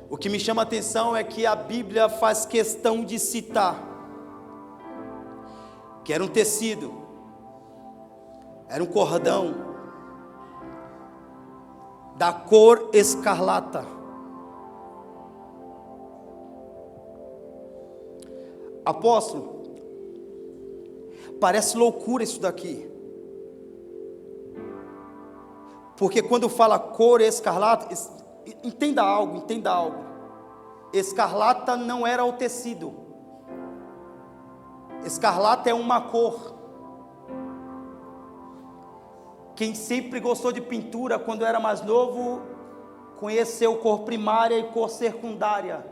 O que me chama a atenção é que a Bíblia faz questão de citar que era um tecido, era um cordão da cor escarlata. Apóstolo, parece loucura isso daqui, porque quando fala cor escarlata, entenda algo, escarlata não era o tecido, escarlata é uma cor. Quem sempre gostou de pintura quando era mais novo, conheceu cor primária e cor secundária.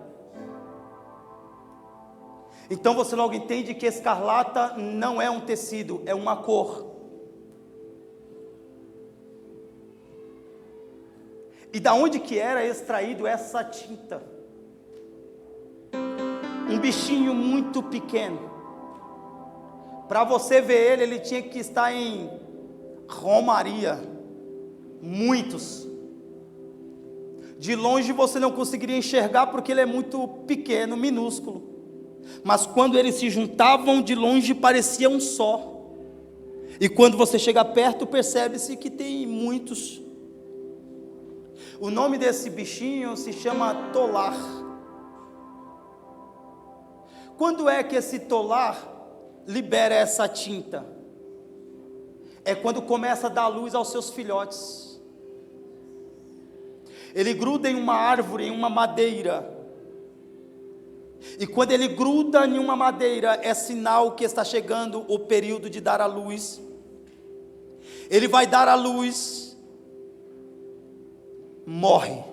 Então você logo entende que escarlata não é um tecido, é uma cor. E da onde que era extraído essa tinta? Um bichinho muito pequeno. Para você ver ele tinha que estar em romaria. Muitos. De longe você não conseguiria enxergar porque ele é muito pequeno, minúsculo. Mas quando eles se juntavam de longe parecia um só. E quando você chega perto percebe-se que tem muitos. O nome desse bichinho se chama tolar. Quando é que esse tolar libera essa tinta? É quando começa a dar luz aos seus filhotes. Ele gruda em uma árvore, em uma madeira. E quando ele gruda em uma madeira, é sinal que está chegando o período de dar a luz. Ele vai dar a luz, morre.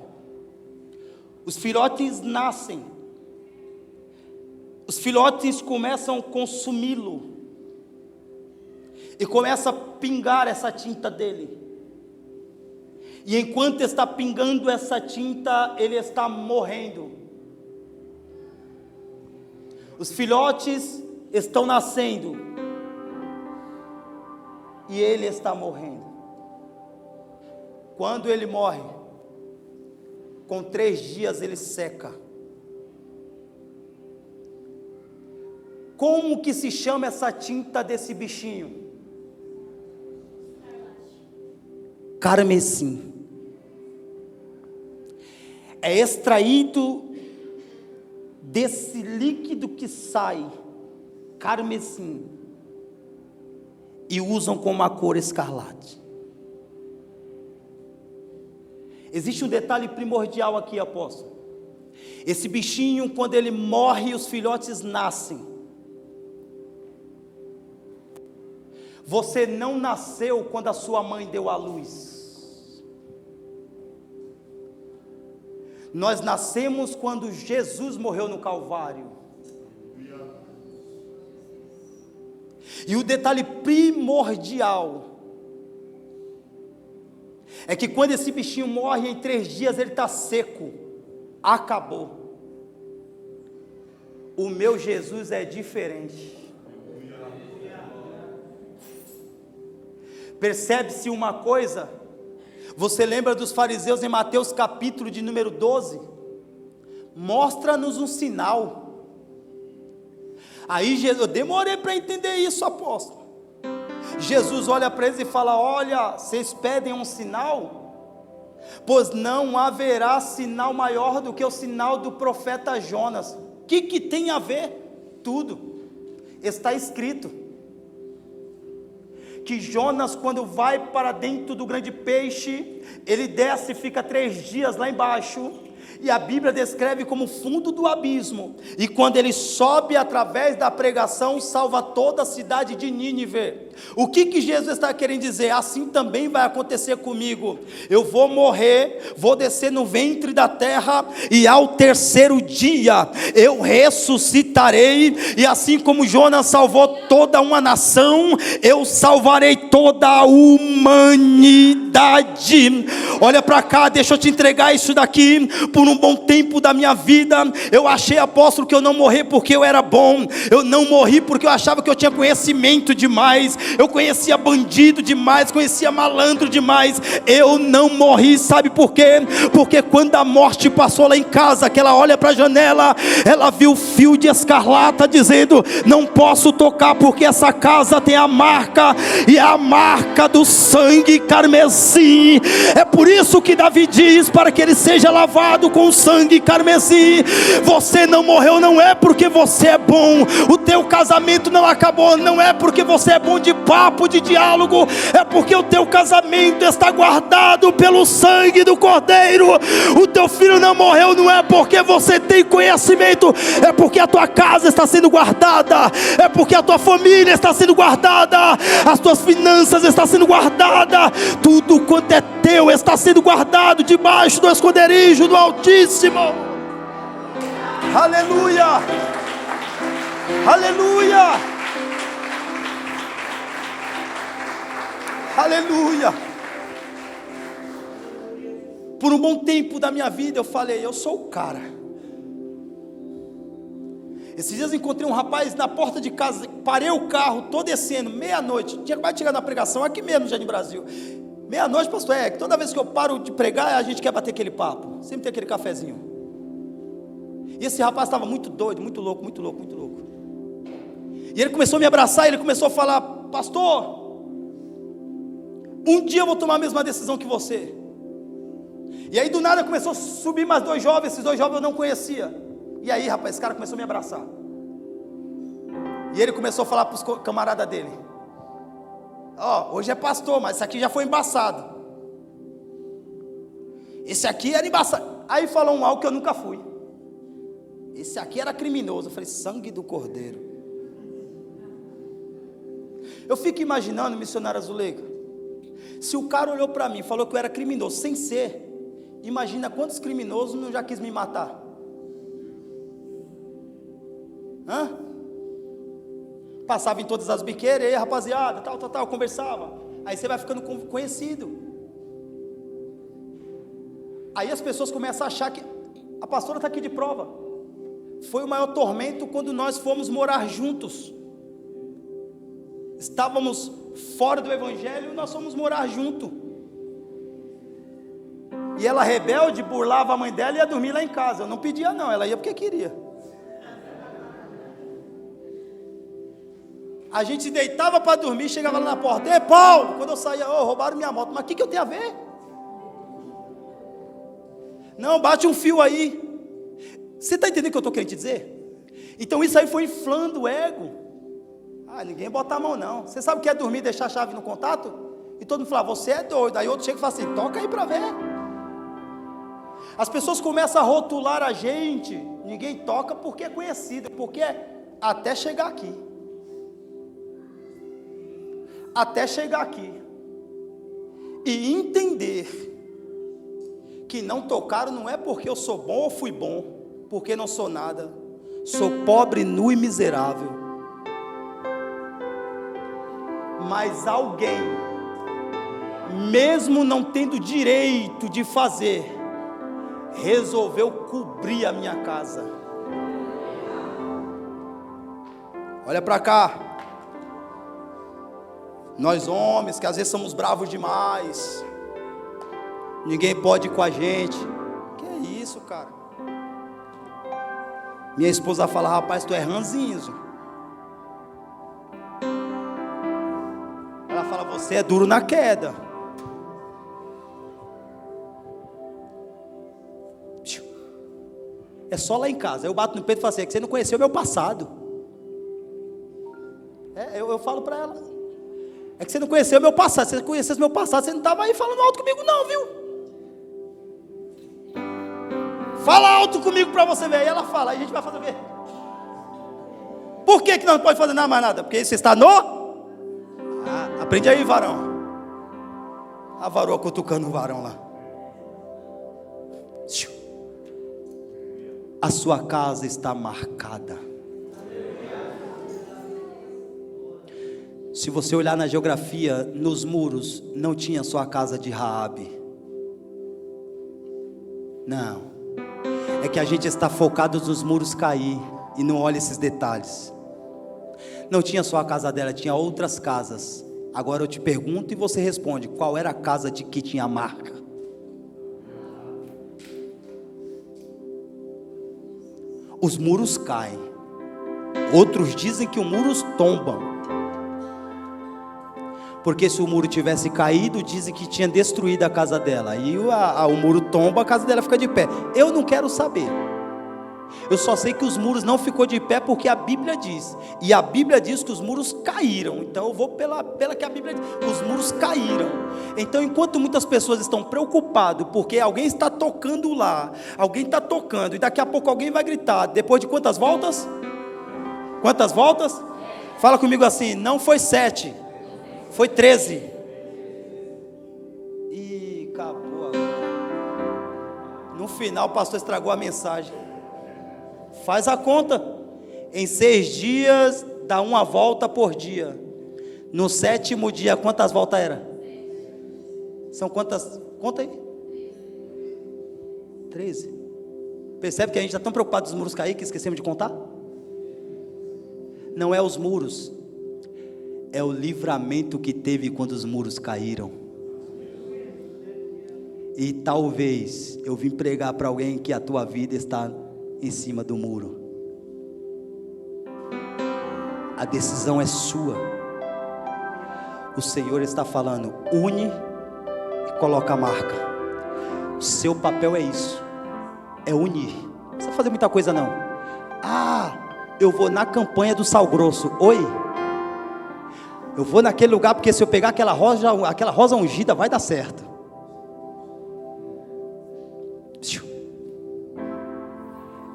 Os filhotes nascem. Os filhotes começam a consumi-lo. E começa a pingar essa tinta dele. E enquanto está pingando essa tinta, ele está morrendo. Os filhotes estão nascendo. E ele está morrendo. Quando ele morre, com 3 dias ele seca. Como que se chama essa tinta desse bichinho? Carmesim. É extraído desse líquido que sai, carmesim, e usam como a cor escarlate. Existe um detalhe primordial aqui, apóstolo. Esse bichinho, quando ele morre, os filhotes nascem. Você não nasceu quando a sua mãe deu à luz. Nós nascemos quando Jesus morreu no Calvário. E o detalhe primordial é que quando esse bichinho morre, em 3 dias ele está seco. Acabou. O meu Jesus é diferente. Percebe-se uma coisa? Você lembra dos fariseus em Mateus capítulo de número 12? Mostra-nos um sinal. Aí eu demorei para entender isso, apóstolo. Jesus olha para eles e fala: olha, vocês pedem um sinal? Pois não haverá sinal maior do que o sinal do profeta Jonas. O que tem a ver? Tudo. Está escrito que Jonas, quando vai para dentro do grande peixe, ele desce e fica 3 dias lá embaixo, e a Bíblia descreve como fundo do abismo, e quando ele sobe através da pregação, salva toda a cidade de Nínive. O que Jesus está querendo dizer? Assim também vai acontecer comigo. Eu vou morrer, vou descer no ventre da terra, e ao 3º dia eu ressuscitarei, e assim como Jonas salvou toda uma nação, eu salvarei toda a humanidade. Olha para cá, deixa eu te entregar isso daqui. Por um bom tempo da minha vida, eu achei, apóstolo, que eu não morri porque eu era bom. Eu não morri porque eu achava que eu tinha conhecimento demais. Eu conhecia bandido demais, conhecia malandro demais. Eu não morri, sabe por quê? Porque quando a morte passou lá em casa, que ela olha para a janela, ela viu o fio de escarlata dizendo: não posso tocar porque essa casa tem a marca, e a marca do sangue carmesim. É por isso que Davi diz para que ele seja lavado com sangue carmesim. Você não morreu, não é porque você é bom. O teu casamento não acabou, não é porque você é bom de papo, de diálogo. É porque o teu casamento está guardado pelo sangue do Cordeiro. O teu filho não morreu, não é porque você tem conhecimento, é porque a tua casa está sendo guardada, é porque a tua família está sendo guardada, as tuas finanças estão sendo guardadas, tudo quanto é teu está sendo guardado debaixo do esconderijo do Altíssimo. Aleluia, aleluia, aleluia. Por um bom tempo da minha vida eu falei: eu sou o cara. Esses dias eu encontrei um rapaz na porta de casa, parei o carro, estou descendo, meia-noite, tinha acabado de chegar na pregação, aqui mesmo no Jardim Brasil. Meia-noite, pastor, que toda vez que eu paro de pregar, a gente quer bater aquele papo, sempre tem aquele cafezinho. E esse rapaz estava muito doido, muito louco, muito louco, muito louco. E ele começou a me abraçar, ele começou a falar: pastor, um dia eu vou tomar a mesma decisão que você. E aí do nada começou a subir mais 2 jovens, esses 2 jovens eu não conhecia. E aí, rapaz, esse cara começou a me abraçar. E ele começou a falar para os camaradas dele: ó, hoje é pastor, mas esse aqui já foi embaçado. Esse aqui era embaçado. Aí falou algo que eu nunca fui. Esse aqui era criminoso. Eu falei: sangue do cordeiro. Eu fico imaginando, missionário Azulega, se o cara olhou para mim e falou que eu era criminoso sem ser, imagina quantos criminosos não já quis me matar. Hã? Passava em todas as biqueiras, e aí rapaziada, tal, conversava. Aí você vai ficando conhecido. Aí as pessoas começam a achar que a pastora está aqui de prova. Foi o maior tormento quando nós fomos morar juntos. Estávamos fora do evangelho e nós fomos morar junto. E ela rebelde, burlava a mãe dela e ia dormir lá em casa. Eu não pedia não, ela ia porque queria. A gente se deitava para dormir, chegava lá na porta: ei Paulo, quando eu saía: oh, roubaram minha moto. Mas o que eu tenho a ver? Não, bate um fio aí. Você está entendendo o que eu estou querendo te dizer? Então isso aí foi inflando o ego. Ninguém bota a mão não. Você sabe o que é dormir e deixar a chave no contato? E todo mundo fala: você é doido. Aí outro chega e fala assim: toca aí para ver. As pessoas começam a rotular a gente. Ninguém toca porque é conhecido, porque é até chegar aqui. Até chegar aqui e entender que não tocaram não é porque eu sou bom ou fui bom, porque não sou nada, sou pobre, nu e miserável. Mas alguém, mesmo não tendo direito de fazer, resolveu cobrir a minha casa. Olha para cá. Nós homens, que às vezes somos bravos demais, ninguém pode ir com a gente. Que é isso, cara? Minha esposa fala: rapaz, tu é ranzinzo. Ela fala: você é duro na queda. É só lá em casa. Eu bato no peito e falo assim: é que você não conheceu o meu passado. Eu falo para ela: é que você não conheceu o meu passado. Se você conhecesse o meu passado, você não estava aí falando alto comigo não, viu? Fala alto comigo para você ver. Aí ela fala: aí a gente vai fazer o quê? Por que não pode fazer nada mais nada? Porque você está aprende aí, varão. A varoa cutucando o varão lá. A sua casa está marcada. Se você olhar na geografia, nos muros não tinha só a casa de Raabe. Não. É que a gente está focado nos muros cair e não olha esses detalhes. Não tinha só a casa dela, tinha outras casas. Agora eu te pergunto e você responde: qual era a casa de que tinha a marca? Os muros caem. Outros dizem que os muros tombam. Porque se o muro tivesse caído, dizem que tinha destruído a casa dela. Aí o muro tomba, a casa dela fica de pé. Eu não quero saber. Eu só sei que os muros não ficou de pé porque a Bíblia diz. E a Bíblia diz que os muros caíram. Então eu vou pela que a Bíblia diz. Os muros caíram. Então enquanto muitas pessoas estão preocupadas porque alguém está tocando lá, alguém está tocando, e daqui a pouco alguém vai gritar, depois de quantas voltas? Quantas voltas? Fala comigo assim: não foi 7, foi 13. E acabou agora. No final o pastor estragou a mensagem. Faz a conta. Em 6 dias dá uma volta por dia. No 7º dia quantas voltas era? São quantas? Conta aí. 13. Percebe que a gente está tão preocupado dos muros cair que esquecemos de contar? Não é os muros, é o livramento que teve quando os muros caíram. E talvez eu vim pregar para alguém que a tua vida está em cima do muro. A decisão é sua. O Senhor está falando: une e coloca a marca. O seu papel é isso, é unir. Não precisa fazer muita coisa não. Eu vou na campanha do sal grosso. Oi? Eu vou naquele lugar porque se eu pegar aquela rosa ungida vai dar certo.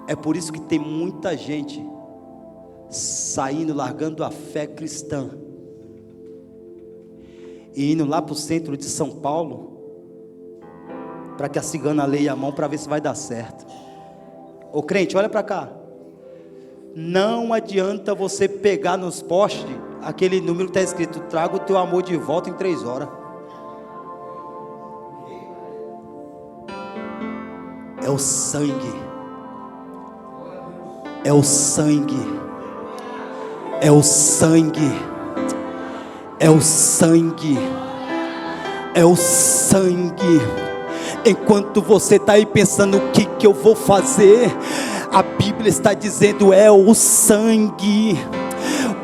É por isso que tem muita gente saindo, largando a fé cristã e indo lá para o centro de São Paulo para que a cigana leia a mão para ver se vai dar certo. Ô crente, olha para cá. Não adianta você pegar nos postes aquele número que está escrito: traga o teu amor de volta em 3 horas. É o sangue. É o sangue. É o sangue. É o sangue. É o sangue. Enquanto você está aí pensando o que eu vou fazer, a Bíblia está dizendo: é o sangue.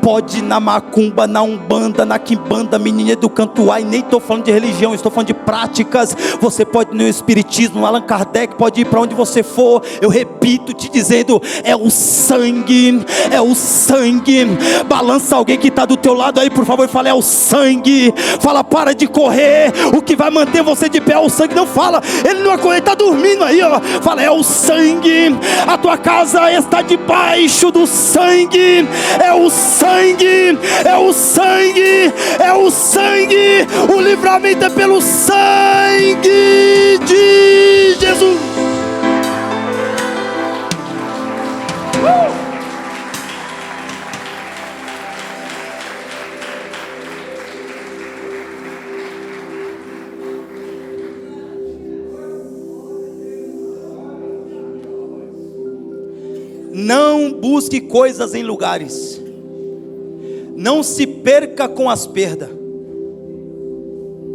Pode ir na macumba, na umbanda, na quimbanda, menina do cantuá, e nem estou falando de religião, estou falando de práticas. Você pode ir no espiritismo, no Allan Kardec, pode ir para onde você for. Eu repito te dizendo: é o sangue, é o sangue. Balança alguém que está do teu lado aí, por favor, e fala: é o sangue. Fala: para de correr, o que vai manter você de pé é o sangue. Não fala, ele não acordou, ele está dormindo aí, ó. Fala: é o sangue. A tua casa está debaixo do sangue. É o sangue. É o sangue, é o sangue. O livramento é pelo sangue de Jesus. Não busque coisas em lugares. Não se perca com as perdas.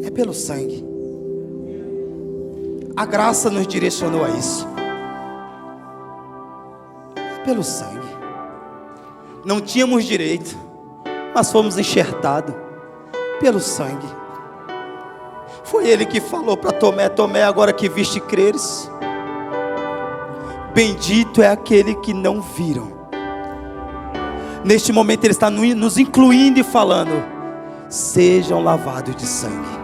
É pelo sangue. A graça nos direcionou a isso. É pelo sangue. Não tínhamos direito, mas fomos enxertados pelo sangue. Foi ele que falou para Tomé: Tomé, agora que viste creres, bendito é aquele que não viram. Neste momento ele está nos incluindo e falando: sejam lavados de sangue.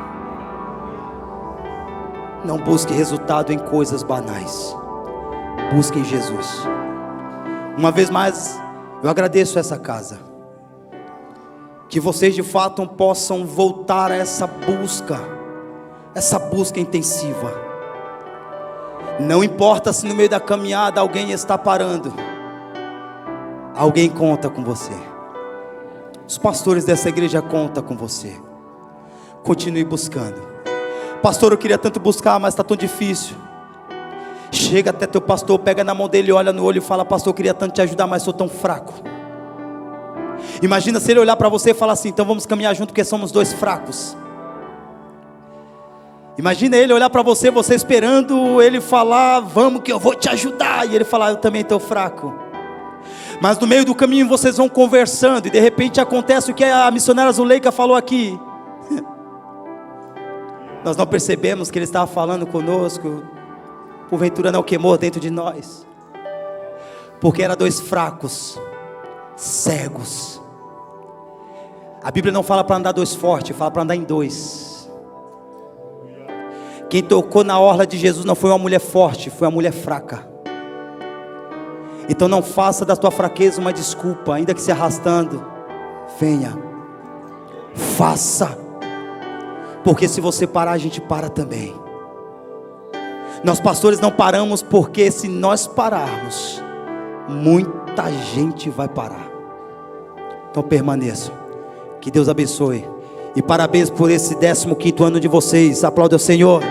Não busque resultado em coisas banais. Busque em Jesus. Uma vez mais, eu agradeço essa casa. Que vocês de fato possam voltar a essa busca intensiva. Não importa se no meio da caminhada alguém está parando. Alguém conta com você. Os pastores dessa igreja contam com você. Continue buscando. Pastor, eu queria tanto buscar, mas está tão difícil. Chega até teu pastor, pega na mão dele, olha no olho e fala: pastor, eu queria tanto te ajudar, mas sou tão fraco. Imagina se ele olhar para você e falar assim: então vamos caminhar junto, porque somos 2 fracos. Imagina ele olhar para você, você esperando ele falar: vamos que eu vou te ajudar. E ele falar: eu também estou fraco. Mas no meio do caminho vocês vão conversando, e de repente acontece o que a missionária Zuleika falou aqui. Nós não percebemos que ele estava falando conosco. Porventura não queimou dentro de nós, porque eram 2 fracos, cegos. A Bíblia não fala para andar 2 fortes, fala para andar em 2. Quem tocou na orla de Jesus não foi uma mulher forte, foi uma mulher fraca. Então não faça da tua fraqueza uma desculpa, ainda que se arrastando, venha, faça, porque se você parar, a gente para também. Nós pastores não paramos, porque se nós pararmos, muita gente vai parar. Então permaneçam, que Deus abençoe, e parabéns por esse 15º ano de vocês. Aplauda o Senhor.